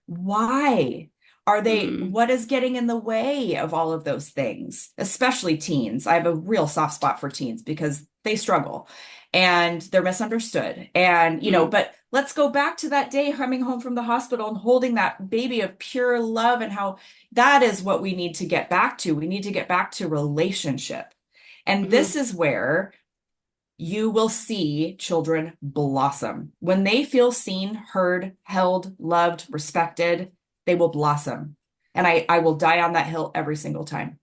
B: Why are they,
A: mm,
B: what is getting in the way of all of those things, especially teens? I have a real soft spot for teens because they struggle and they're misunderstood. And,
A: mm,
B: but let's go back to that day coming home from the hospital and holding that baby of pure love and how that is what we need to get back to. We need to get back to relationship. And this
A: mm.
B: is where you will see children blossom. When they feel seen, heard, held, loved, respected, they will blossom. And I will die on that hill every single time.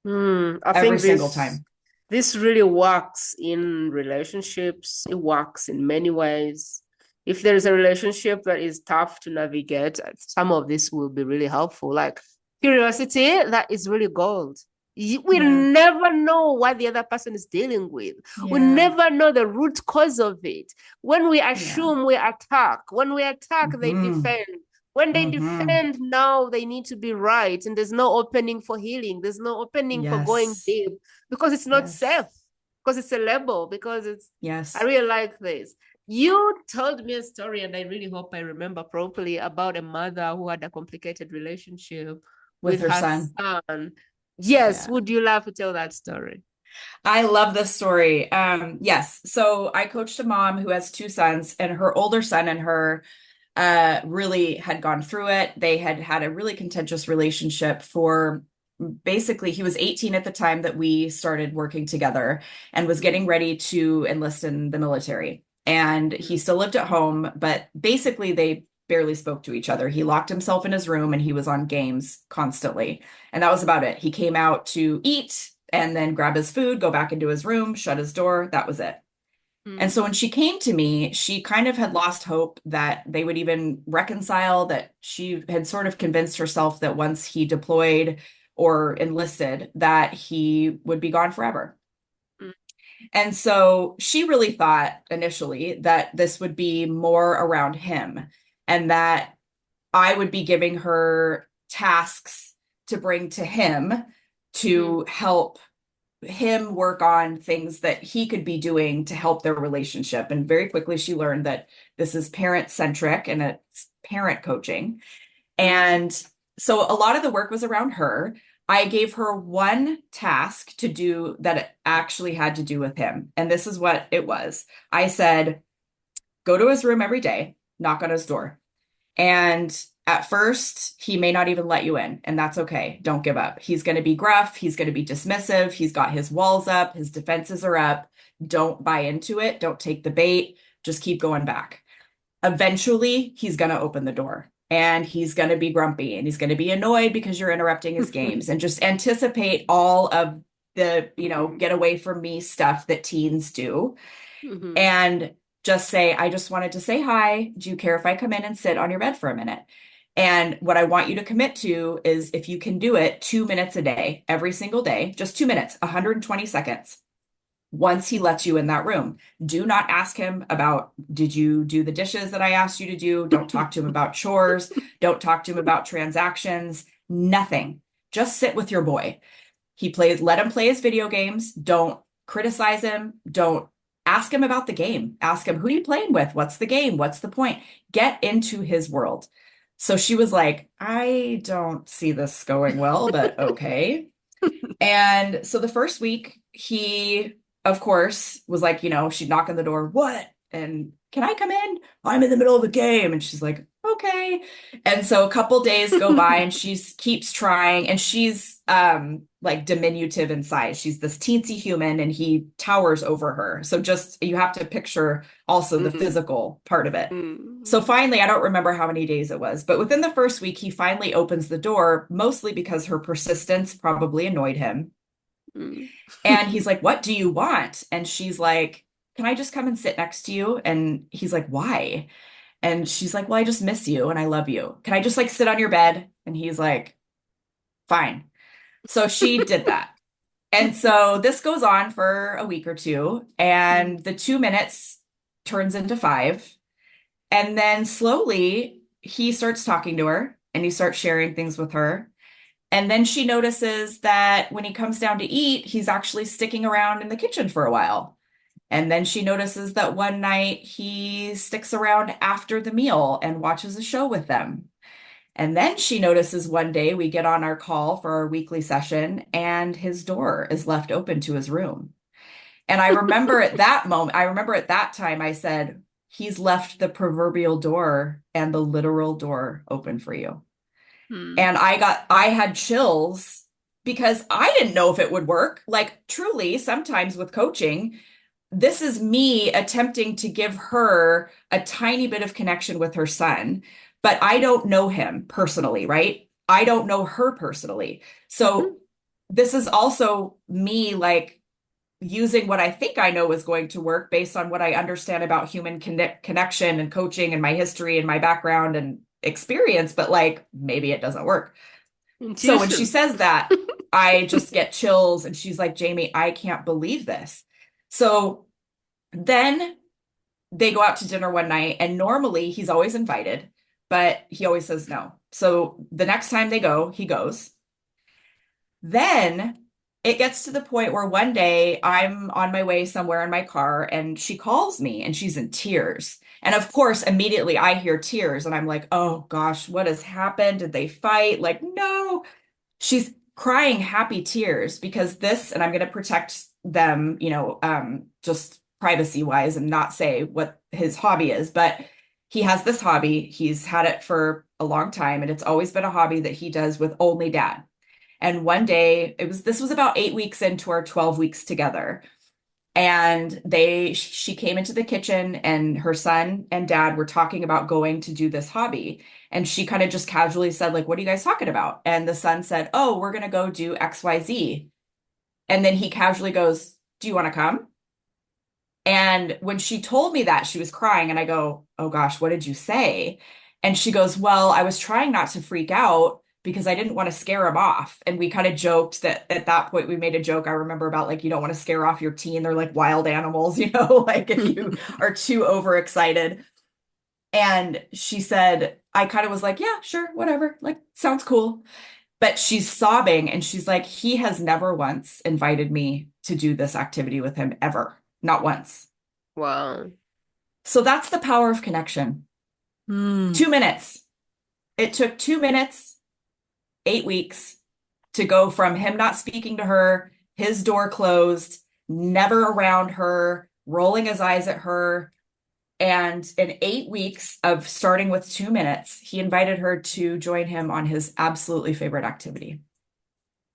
A: I
B: Every
A: think
B: single
A: this
B: time.
A: this really works in relationships. It works in many ways. If there is a relationship that is tough to navigate, some of this will be really helpful. Like curiosity, that is really gold. We
B: Yeah.
A: never know what the other person is dealing with. We
B: Yeah.
A: never know the root cause of it. When we
B: Yeah.
A: assume, we attack. When we attack, they
B: Hmm.
A: defend. When they
B: Hmm.
A: defend, now they need to be right. And there's no opening for healing. There's no opening for going
B: Yes.
A: deep because it's not
B: Yes.
A: safe, because it's a label, because it's, I
B: Yes.
A: really like this. You told me a story, and I really hope I remember properly, about a mother who had a complicated relationship
B: With
A: with
B: her
A: her
B: son.
A: son. Yes,
B: Yeah.
A: would you love to tell that story?
B: I love this story. Yes. So I coached a mom who has two sons, and her older son and her really had gone through it. They had had a really contentious relationship for basically, he was 18 at the time that we started working together and was getting
A: Mm,
B: ready to enlist in the military. And he
A: mm,
B: still lived at home, but basically, they barely spoke to each other. He locked himself in his room and he was on games constantly. And that was about it. He came out to eat and then grab his food, go back into his room, shut his door. That was it. And
A: mm,
B: so when she came to me, she kind of had lost hope that they would even reconcile, that she had sort of convinced herself that once he deployed or enlisted, that he would be gone forever.
A: mm,
B: And so she really thought initially that this would be more around him and that I would be giving her tasks to bring to him
A: mm,
B: to help him work on things that he could be doing to help their relationship. And very quickly, she learned that this is parent centric and it's parent coaching.
A: mm,
B: And so a lot of the work was around her. I gave her one task to do that it actually had to do with him. And this is what it was. I said, go to his room every day, knock on his door. And at first, he may not even let you in, and that's okay. Don't give up. He's going to be gruff. He's going to be dismissive. He's got his walls up. His defenses are up. Don't buy into it. Don't take the bait. Just keep going back. Eventually, he's going to open the door and he's going to be grumpy and he's going to be annoyed because you're interrupting his games, and just anticipate all of the,
A: mm,
B: get away from me stuff that teens do.
A: mm,
B: And just say, I just wanted to say hi. Do you care if I come in and sit on your bed for a minute? And what I want you to commit to is if you can do it 2 minutes a day, every single day, just 2 minutes, 120 seconds. Once he lets you in that room, do not ask him about, did you do the dishes that I asked you to do? Don't talk to him about chores. Don't talk to him about transactions. Nothing. Just sit with your boy. Let him play his video games. Don't criticize him. Don't ask him about the game. Ask him, who are you playing with? What's the game? What's the point? Get into his world. So she was like, I don't see this going well, but okay. And so the first week, he, of course, was like, she'd knock on the door, what? And can I come in? I'm in the middle of a game. And she's like, okay. And so a couple days go by and she keeps trying, and she's like diminutive in size. She's this teensy human and he towers over her. So just you have to picture also the
A: Mm,
B: physical part of it. So
A: mm,
B: finally, I don't remember how many days it was, but within the first week, he finally opens the door, mostly because her persistence probably annoyed him.
A: mm.
B: And he's like, what do you want? And she's like, can I just come and sit next to you? And he's like, why? And she's like, well, I just miss you and I love you. Can I just like sit on your bed? And he's like, fine. So she did that. And so this goes on for a week or two,
A: Mm,
B: and the 2 minutes turns into five. And then slowly he starts talking to her and he starts sharing things with her. And then she notices that when he comes down to eat, he's actually sticking around in the kitchen for a while. And then she notices that one night he sticks around after the meal and watches a show with them. And then she notices one day we get on our call for our weekly session and his door is left open to his room. And I remember at that time, I said, he's left the proverbial door and the literal door open for you.
A: mm,
B: And I had chills because I didn't know if it would work. Like, truly, sometimes with coaching, this is me attempting to give her a tiny bit of connection with her son, but I don't know him personally, right? I don't know her personally.
A: mhm,
B: So this is also me like using what I think I know is going to work based on what I understand about human connection and coaching and my history and my background and experience, but like maybe it doesn't work. So when she
A: Intuition.
B: says that, I just get chills and she's like, Jamie, I can't believe this. So then they go out to dinner one night, and normally he's always invited, but he always says no. So the next time they go, he goes. Then it gets to the point where one day I'm on my way somewhere in my car and she calls me and she's in tears. And of course, immediately I hear tears and I'm like, oh gosh, what has happened? Did they fight? Like, no. She's crying happy tears because this, and I'm going to protect them, just privacy wise and not say what his hobby is, but he has this hobby. He's had it for a long time and it's always been a hobby that he does with only dad. And one day, this was about 8 weeks into our 12 weeks together. And she came into the kitchen and her son and dad were talking about going to do this hobby. And she kind of just casually said, like, what are you guys talking about? And the son said, oh, we're going to go do XYZ. And then he casually goes, do you want to come? And when she told me that, she was crying. And I go, oh gosh, what did you say? And she goes, well, I was trying not to freak out because I didn't want to scare him off. And we kind of joked that at that point, we made a joke. I remember about like, you don't want to scare off your teen. They're like wild animals, like if you are too overexcited. And she said, I kind of was like, yeah, sure, whatever. Like, sounds cool. But she's sobbing and she's like, he has never once invited me to do this activity with him ever. Not once.
A: Wow.
B: So that's the power of connection.
A: Mm.
B: 2 minutes. It took 2 minutes, 8 weeks to go from him not speaking to her, his door closed, never around her, rolling his eyes at her. And in 8 weeks of starting with 2 minutes, he invited her to join him on his absolutely favorite activity.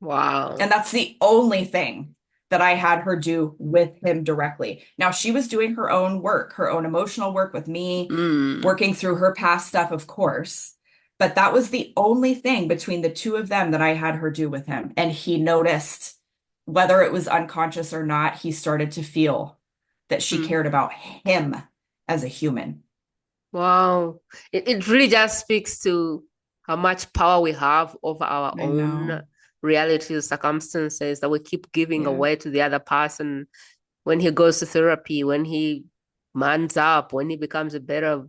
A: Wow.
B: And that's the only thing that I had her do with him directly. Now, she was doing her own work, her own emotional work with me,
A: Mm,
B: working through her past stuff, of course. But that was the only thing between the two of them that I had her do with him. And he noticed, whether it was unconscious or not, he started to feel that she
A: mm.
B: cared about him as a human.
A: Wow. It really just speaks to how much power we have over our
B: I
A: own
B: know.
A: realities, circumstances that we keep giving
B: Yeah.
A: away to the other person when he goes to therapy, when he mans up, when he becomes a better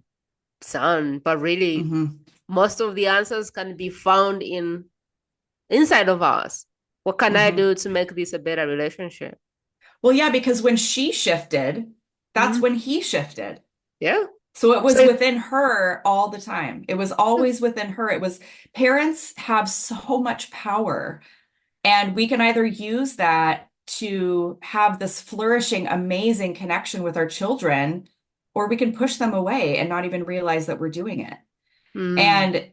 A: son. But really,
B: Hmm.
A: most of the answers can be found in inside of us. What can I
B: Hmm.
A: do to make this a better relationship?
B: Well, yeah, because when she shifted, that's
A: Mm-hmm.
B: when he shifted.
A: Yeah.
B: So it
A: So
B: was within her all the time. It was always within her. It was parents have so much power, and we can either use that to have this flourishing, amazing connection with our children, or we can push them away and not even realize that we're doing it.
A: mm,
B: And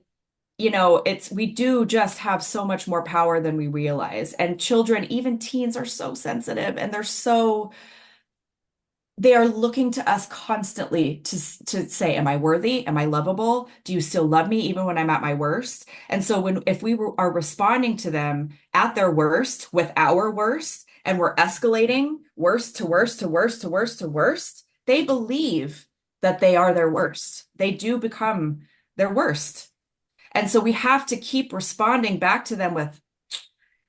B: we do just have so much more power than we realize. And children, even teens, are so sensitive and they are looking to us constantly to say, am I worthy? Am I lovable? Do you still love me even when I'm at my worst? And so if are responding to them at their worst with our worst, and we're escalating worst to worst to worst to worst to worst, they believe that they are their worst. They do become their worst. And so we have to keep responding back to them with,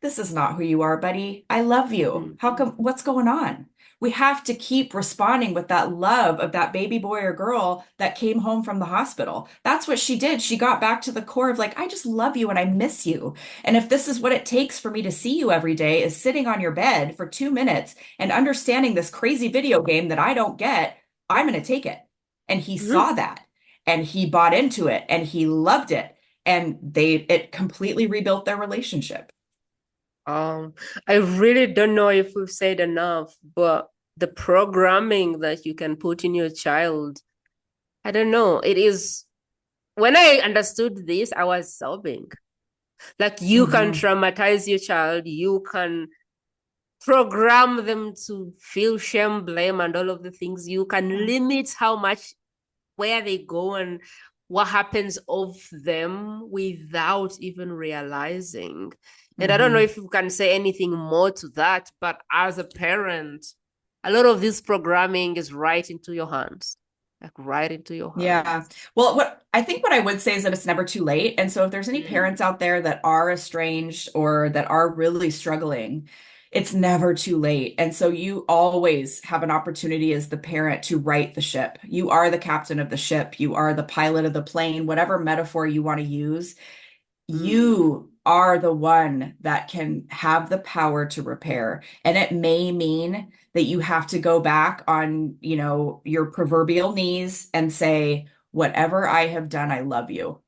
B: this is not who you are, buddy. I love you. How
A: mm,
B: come, what's going on? We have to keep responding with that love of that baby boy or girl that came home from the hospital. That's what she did. She got back to the core of like, I just love you and I miss you. And if this is what it takes for me to see you every day is sitting on your bed for 2 minutes and understanding this crazy video game that I don't get, I'm going to take it. And he
A: mm.
B: saw that and he bought into it and he loved it. And it completely rebuilt their relationship.
A: Um, I really don't know if we've said enough, but the programming that you can put in your child, I don't know. It is when I understood this, I was sobbing. Like you can
B: Hmm.
A: traumatize your child, you can program them to feel shame, blame, and all of the things. You can
B: Yeah.
A: limit how much where they go and what happens of them without even realizing. And I don't know
B: Hmm.
A: if you can say anything more to that, but as a parent, a lot of this programming is right into your hands, like right into your
B: Yeah.
A: hands.
B: Well, what I would say is that it's never too late. And so if there's any
A: Mm,
B: parents out there that are estranged or that are really struggling, it's never too late. And so you always have an opportunity as the parent to right the ship. You are the captain of the ship. You are the pilot of the plane, whatever metaphor you want to use.
A: mm,
B: You are the one that can have the power to repair. And it may mean that you have to go back on, your proverbial knees and say, whatever I have done, I love you.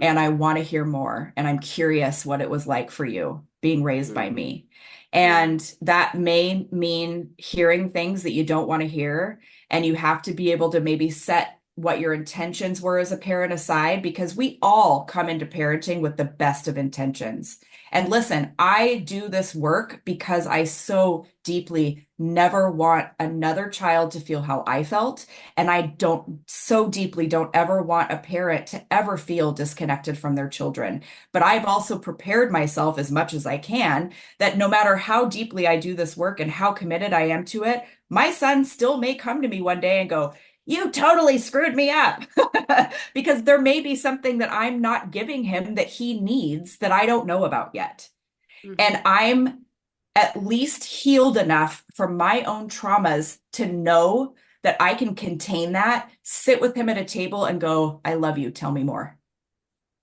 B: And I
A: mm,
B: want to hear more. And I'm curious what it was like for you being raised by
A: mm,
B: me.
A: mm,
B: And that may mean hearing things that you don't want to hear. And you have to be able to maybe set what your intentions were as a parent aside, because we all come into parenting with the best of intentions. And listen, I do this work because I so deeply never want another child to feel how I felt. And I so deeply don't ever want a parent to ever feel disconnected from their children. But I've also prepared myself as much as I can that no matter how deeply I do this work and how committed I am to it, my son still may come to me one day and go, you totally screwed me up. Because there may be something that I'm not giving him that he needs that I don't know about yet. And
A: mhm,
B: I'm at least healed enough from my own traumas to know that I can contain that, sit with him at a table and go, I love you, tell me more.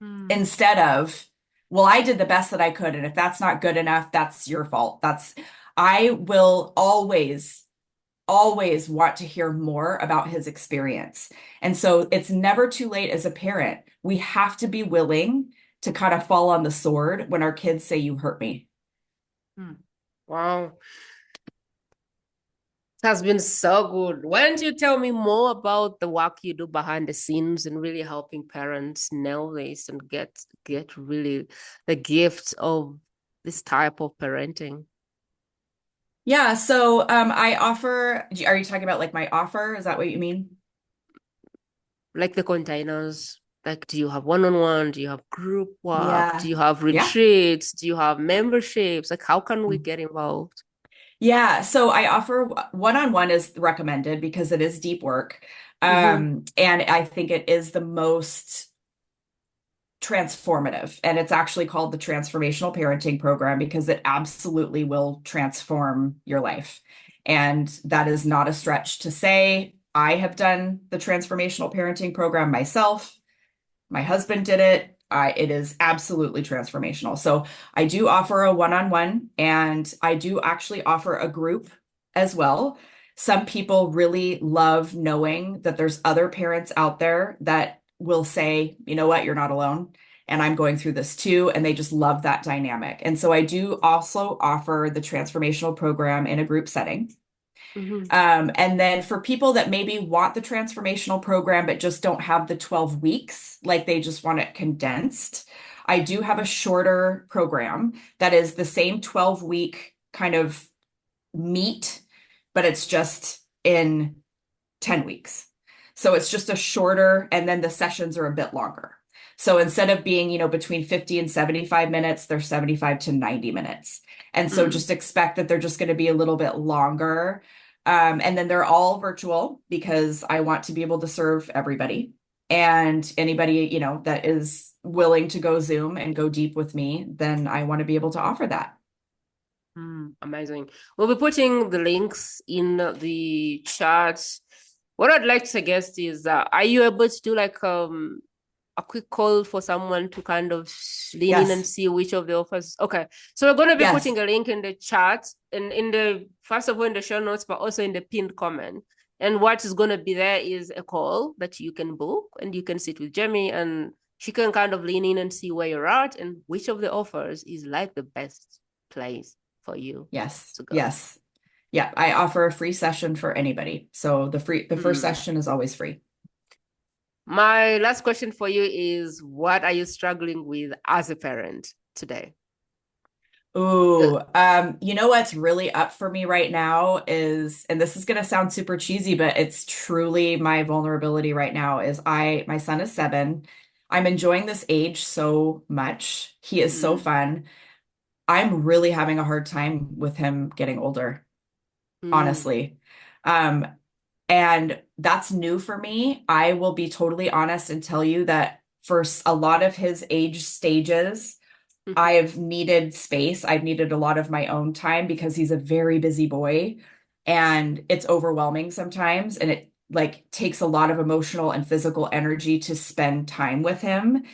A: mm,
B: Instead of, well, I did the best that I could. And if that's not good enough, that's your fault. I will always want to hear more about his experience. And so it's never too late as a parent. We have to be willing to kind of fall on the sword when our kids say, you hurt me.
A: mm. Wow. It has been so good. Why don't you tell me more about the work you do behind the scenes and really helping parents nail this and get really the gift of this type of parenting?
B: Yeah, so I offer, are you talking about like my offer? Is that what you mean?
A: Like the containers. Like, do you have one-on-one? Do you have group work? Do
B: Yeah.
A: you have
B: Yeah.
A: retreats? Do you have memberships? Like, how can we get involved?
B: Yeah, so I offer one-on-one is recommended because it is deep work.
A: Mm-hmm.
B: And I think it is the most transformative. And it's actually called the Transformational Parenting Program because it absolutely will transform your life. And that is not a stretch to say. I have done the Transformational Parenting Program myself. My husband did it. It is absolutely transformational. So I do offer a one-on-one, and I do actually offer a group as well. Some people really love knowing that there's other parents out there that will say, you know what, you're not alone. And I'm going through this too. And they just love that dynamic. And so I do also offer the transformational program in a group setting.
A: Mm-hmm.
B: And then for people that maybe want the transformational program but just don't have the 12 weeks, like they just want it condensed, I do have a shorter program that is the same 12-week kind of meat, but it's just in 10 weeks. So it's just a shorter, and then the sessions are a bit longer. So instead of being, between 50 and 75 minutes, they're 75 to 90 minutes. And so
A: Mm.
B: just expect that they're just going to be a little bit longer. And then they're all virtual because I want to be able to serve everybody. And anybody, that is willing to go Zoom and go deep with me, then I want to be able to offer that.
A: Amazing. We'll be putting the links in the chat. What I'd like to suggest is, are you able to do like a quick call for someone to kind of lean in and
B: Yes.
A: see which of the offers? Okay. So we're going to be
B: Yes.
A: putting a link in the chat and in the, first of all, in the show notes, but also in the pinned comment. And what is going to be there is a call that you can book, and you can sit with Jamie, and she can kind of lean in and see where you're at and which of the offers is like the best place for you
B: Yes.
A: to go.
B: Yes. Yeah, I offer a free session for anybody. So the first
A: Mm.
B: session is always free.
A: My last question for you is, what are you struggling with as a parent today?
B: Ooh, what's really up for me right now is, and this is gonna sound super cheesy, but it's truly my vulnerability right now is my son is 7. I'm enjoying this age so much. He is so
A: Mm.
B: fun. I'm really having a hard time with him getting older,
A: Mm.
B: honestly. Um, And that's new for me. I will be totally honest and tell you that for a lot of his age stages, I've needed space. I've needed a lot of my own time because he's a very busy boy and it's overwhelming sometimes. And it like takes a lot of emotional and physical energy to spend time with him.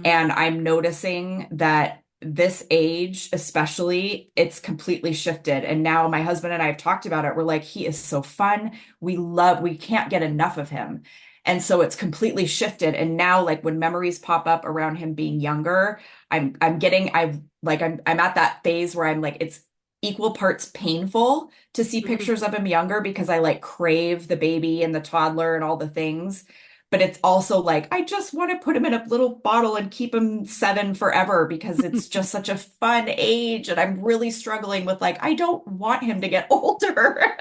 B: And I'm noticing that this age, especially, it's completely shifted. And now my husband and I have talked about it. We're like, he is so fun. We can't get enough of him. And so it's completely shifted. And now, like when memories pop up around him being younger, I'm at that phase where I'm like, it's equal parts painful to see pictures of him younger because I like crave the baby and the toddler and all the things. But it's also like, I just want to put him in a little bottle and keep him 7 forever because it's just such a fun age. And I'm really struggling with like, I don't want him to get older.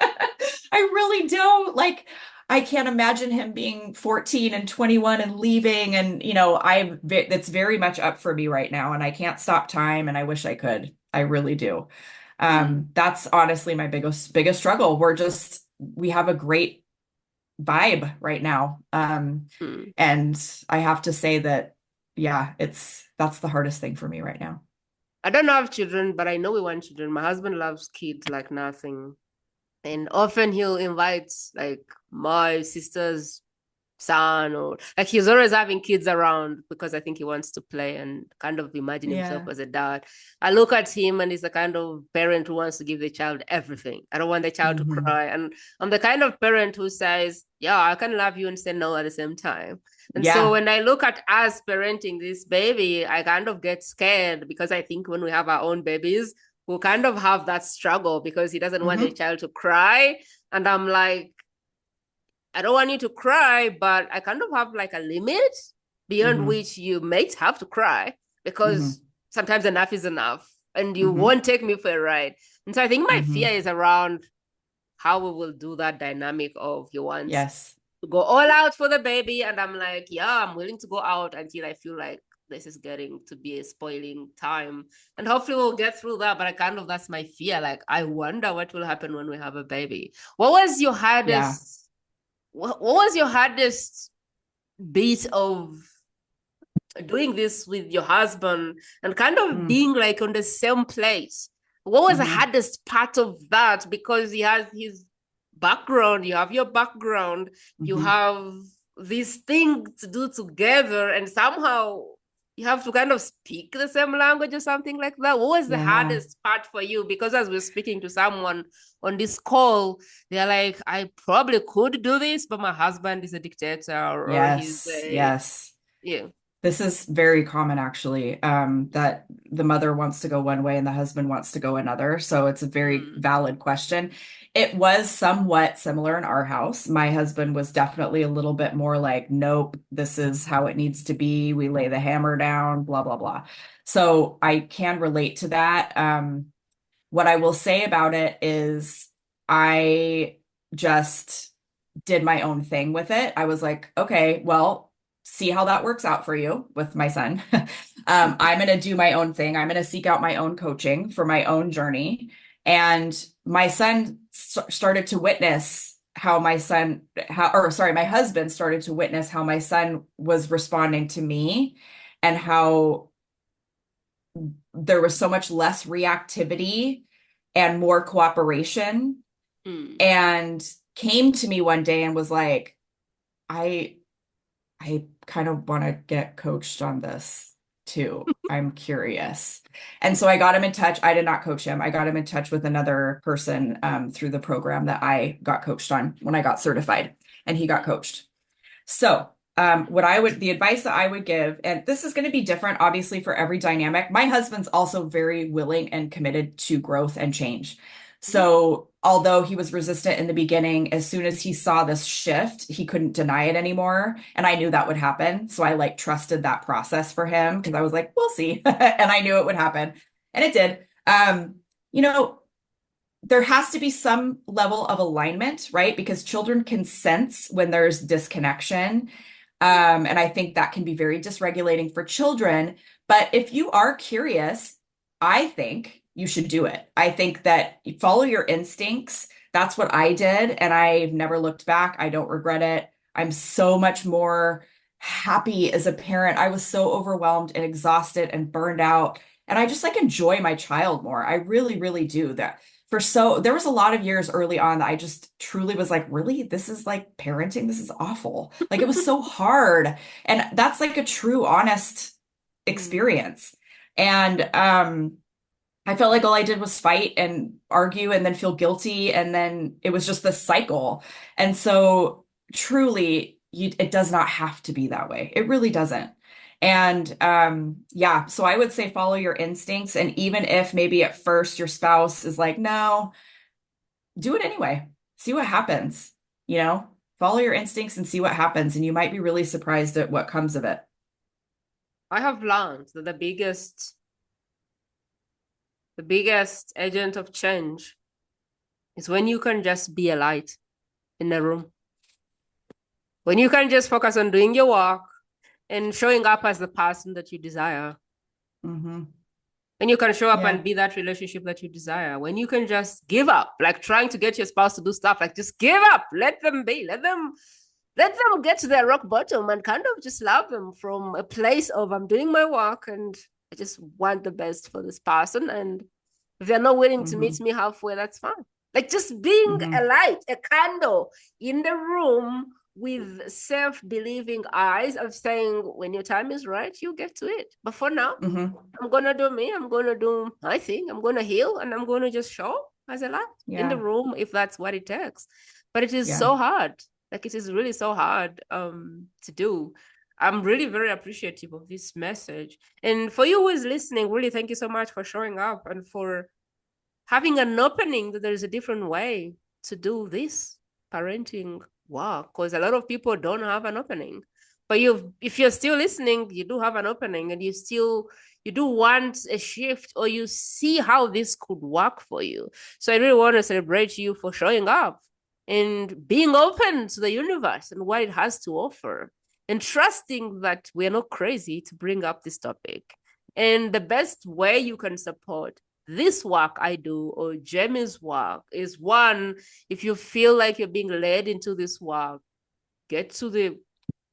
B: I really don't. Like, I can't imagine him being 14 and 21 and leaving. And, it's very much up for me right now. And I can't stop time. And I wish I could. I really do. That's honestly my biggest struggle. We have a great vibe right now. And I have to say that, yeah, that's the hardest thing for me right now.
A: I don't have children, but I know we want children. My husband loves kids like nothing. And often he'll invite like my sister's son, or like he's always having kids around because I think he wants to play and kind of imagine himself
B: Yeah.
A: as a dad. I look at him and he's the kind of parent who wants to give the child everything. I don't want the child to
B: Hmm.
A: cry. And I'm the kind of parent who says, yeah, I can love you and say no at the same time. And so
B: Yeah.
A: when I look at us parenting this baby, I kind of get scared because I think when we have our own babies, we'll kind of have that struggle because he doesn't want the
B: Hmm.
A: child to cry. And I'm like, I don't want you to cry, but I kind of have like a limit beyond
B: Hmm.
A: which you might have to cry because
B: Hmm.
A: sometimes enough is enough and you
B: Hmm.
A: won't take me for a ride. And so I think my fear
B: Hmm.
A: is around how we will do that dynamic of he wants
B: Yes.
A: to go all out for the baby. And I'm like, yeah, I'm willing to go out until I feel like this is getting to be a spoiling time. And hopefully we'll get through that. But I kind of, that's my fear. Like, I wonder what will happen when we have a baby. What was your
B: Yeah.
A: hardest what was your hardest bit of doing this with your husband and kind of
B: Mm.
A: being like on the same place? What was the
B: Mm-hmm.
A: hardest part of that? Because he has his background, you have your background, you
B: Mm-hmm.
A: have this thing to do together, and somehow you have to kind of speak the same language or something like that. What was the
B: Yeah.
A: hardest part for you? Because as we're speaking to someone on this call, they're like, I probably could do this, but my husband is a dictator, or he's
B: Yes.
A: a,
B: Yes.
A: yeah.
B: This is very common, actually, that the mother wants to go one way and the husband wants to go another. So it's a very
A: Mm.
B: valid question. It was somewhat similar in our house. My husband was definitely a little bit more like, nope, this is how it needs to be. We lay the hammer down, blah, blah, blah. So I can relate to that. What I will say about it is I just did my own thing with it. I was like, okay, well, see how that works out for you with my son. I'm going to do my own thing. I'm going to seek out my own coaching for my own journey. And my son started to witness how my son, how, or sorry, my husband started to witness how my son was responding to me and how there was so much less reactivity and more cooperation,
A: Mm.
B: and came to me one day and was like, I I kind of want to get coached on this too. I'm curious. And so I got him in touch. I did not coach him. I got him in touch with another person through the program that I got coached on when I got certified, and he got coached. So, the advice that I would give, and this is going to be different, obviously, for every dynamic. My husband's also very willing and committed to growth and change. So, although he was resistant in the beginning, as soon as he saw this shift, he couldn't deny it anymore. And I knew that would happen. So I like trusted that process for him because I was like, we'll see. And I knew it would happen. And it did. You know, there has to be some level of alignment, right? Because children can sense when there's disconnection. And I think that can be very dysregulating for children. But if you are curious, I think you should do it. I think that you follow your instincts. That's what I did. And I've never looked back. I don't regret it. I'm so much more happy as a parent. I was so overwhelmed and exhausted and burned out. And I just like enjoy my child more. I really, really do that. There was a lot of years early on that I just truly was like, really, this is like parenting. This is awful. Like it was so hard. And that's like a true, honest
A: Mm.
B: experience. And I felt like all I did was fight and argue and then feel guilty. And then it was just this cycle. And so truly, it does not have to be that way. It really doesn't. And yeah, so I would say follow your instincts. And even if maybe at first your spouse is like, no, do it anyway. See what happens, you know? Follow your instincts and see what happens. And you might be really surprised at what comes of it.
A: I have learned that the biggest agent of change is when you can just be a light in a room. When you can just focus on doing your work and showing up as the person that you desire.
B: Mm-hmm.
A: When you can show up
B: Yeah.
A: and be that relationship that you desire. When you can just give up, like trying to get your spouse to do stuff, like just give up, let them be, let them get to their rock bottom and kind of just love them from a place of I'm doing my work and I just want the best for this person. And if they're not willing to
B: Mm-hmm.
A: meet me halfway, that's fine. Like just being a
B: Mm-hmm.
A: light, a candle in the room with self-believing eyes of saying, when your time is right, you get to it. But for now,
B: Mm-hmm.
A: I'm gonna do me. I'm gonna do my thing. I'm gonna heal, and I'm gonna just show as a light in the
B: Yeah.
A: room if that's what it takes. But it is
B: Yeah.
A: so hard. Like it is really so hard to do. I'm really very appreciative of this message. And for you who is listening, really thank you so much for showing up and for having an opening that there's a different way to do this parenting work. Because a lot of people don't have an opening. But if you're still listening, you do have an opening and you do want a shift or you see how this could work for you. So I really want to celebrate you for showing up and being open to the universe and what it has to offer and trusting that we're not crazy to bring up this topic. And the best way you can support this work I do or Jamie's work is one, if you feel like you're being led into this work, get to the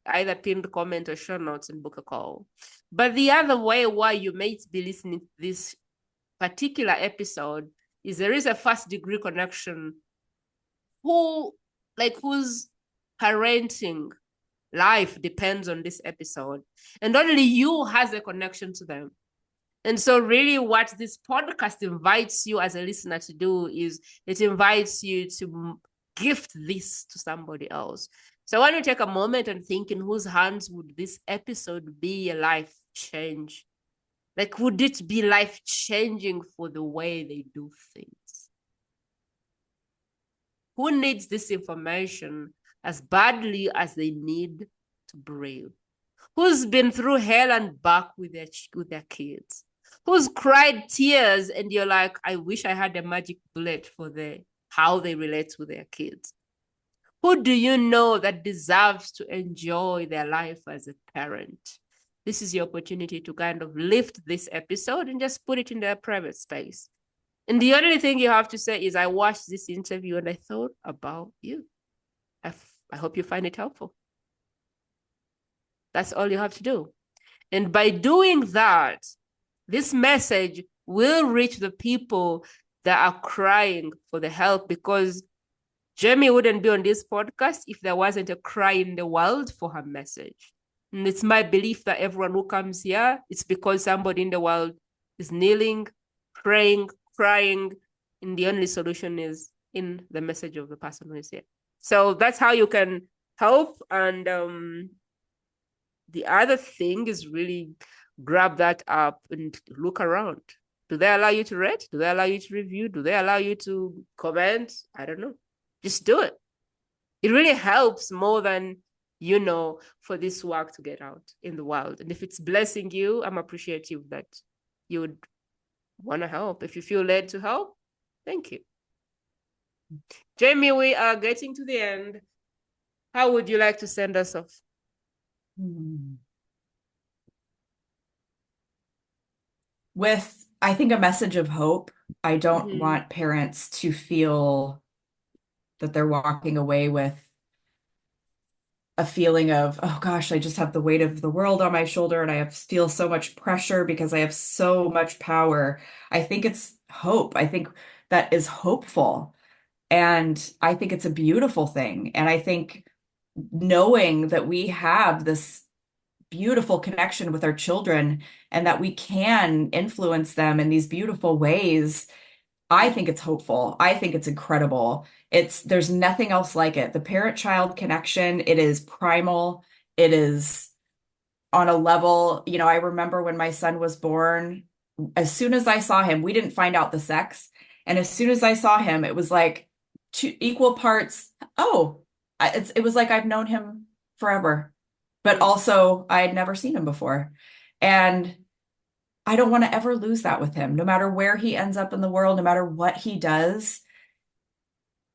A: either pinned comment or show notes and book a call. But the other way why you may be listening to this particular episode is there is a first degree connection whose parenting life depends on this episode, and only you has a connection to them. And so really what this podcast invites you as a listener to do is it invites you to gift this to somebody else. So I want you to take a moment and think, in whose hands would this episode be a life change? Like, would it be life changing for the way they do things? Who needs this information as badly as they need to breathe? Who's been through hell and back with their kids? Who's cried tears and you're like, I wish I had a magic bullet for how they relate with their kids? Who do you know that deserves to enjoy their life as a parent? This is your opportunity to kind of lift this episode and just put it in their private space. And the only thing you have to say is, I watched this interview and I thought about you. I hope you find it helpful. That's all you have to do. And by doing that, this message will reach the people that are crying for the help, because Jamie wouldn't be on this podcast if there wasn't a cry in the world for her message. And it's my belief that everyone who comes here, it's because somebody in the world is kneeling, praying, crying, and the only solution is in the message of the person who is here. So that's how you can help. And the other thing is really grab that up and look around. Do they allow you to rate? Do they allow you to review? Do they allow you to comment? I don't know. Just do it. It really helps more than, for this work to get out in the world. And if it's blessing you, I'm appreciative that you would want to help. If you feel led to help, thank you. Jamie, we are getting to the end. How would you like to send us off?
B: With, I think, a message of hope. I don't want parents to feel that they're walking away with a feeling of, oh gosh, I just have the weight of the world on my shoulder and I feel so much pressure because I have so much power. I think it's hope. I think that is hopeful. And I think it's a beautiful thing. And I think knowing that we have this beautiful connection with our children and that we can influence them in these beautiful ways, I think it's hopeful. I think it's incredible. There's nothing else like it. The parent-child connection, it is primal. It is on a level, I remember when my son was born, as soon as I saw him, we didn't find out the sex. And as soon as I saw him, it was like two equal parts. Oh, it was like I've known him forever, but also I had never seen him before. And I don't want to ever lose that with him, no matter where he ends up in the world, no matter what he does.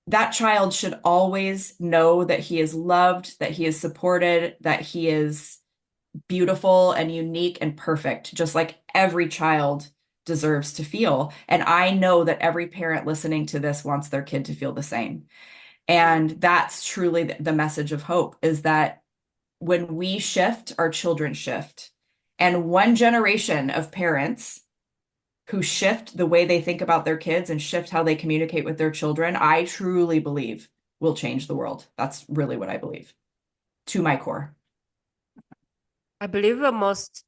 B: That child should always know that he is loved, that he is supported, that he is beautiful and unique and perfect, just like every child deserves to feel. And I know that every parent listening to this wants their kid to feel the same. And that's truly the message of hope, is that when we shift, our children shift. And one generation of parents who shift the way they think about their kids and shift how they communicate with their children, I truly believe will change the world. That's really what I believe, to my core.
A: I believe the most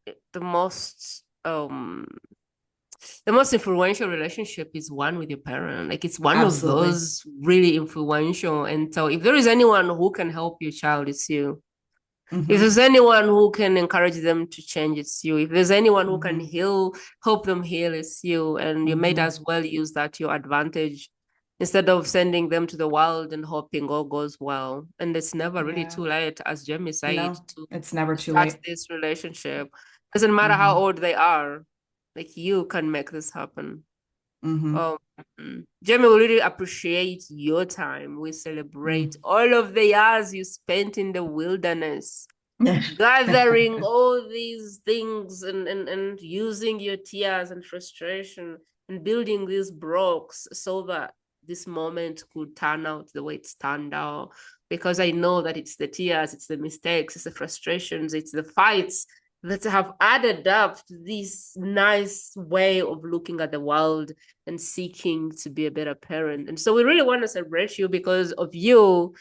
A: influential relationship is one with your parent. Like, it's one
B: Absolutely.
A: of those really influential. And so if there is anyone who can help your child, it's you. If there's anyone who can encourage them to change, it's you. If there's anyone who can help them heal, it's you. And you might as well use that to your advantage instead of sending them to the world and hoping all goes well. And it's never really too late, as Jamie said,
B: it's never too
A: start
B: late.
A: this relationship. Doesn't matter how old they are. Like, you can make this happen. Jamie, we really appreciate your time. We celebrate all of the years you spent in the wilderness, gathering all these things and using your tears and frustration and building these blocks so that this moment could turn out the way it's turned out, because I know that it's the tears, it's the mistakes, it's the frustrations, it's the fights that have added up to this nice way of looking at the world and seeking to be a better parent. And so we really want to celebrate you. Because of you,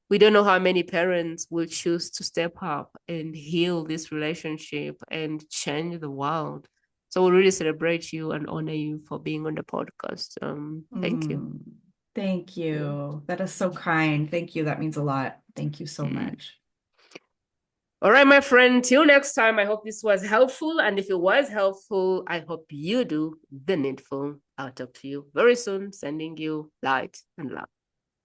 A: we don't know how many parents will choose to step up and heal this relationship and change the world. So we really celebrate you and honor you for being on the podcast. Thank you.
B: Mm, thank
A: Yeah.
B: you. That is so kind. Thank you. That means a lot. Thank you so
A: Mm.
B: much.
A: All right, my friend. Till next time, I hope this was helpful. And if it was helpful, I hope you do the needful. I'll talk to you very soon, sending you light and love.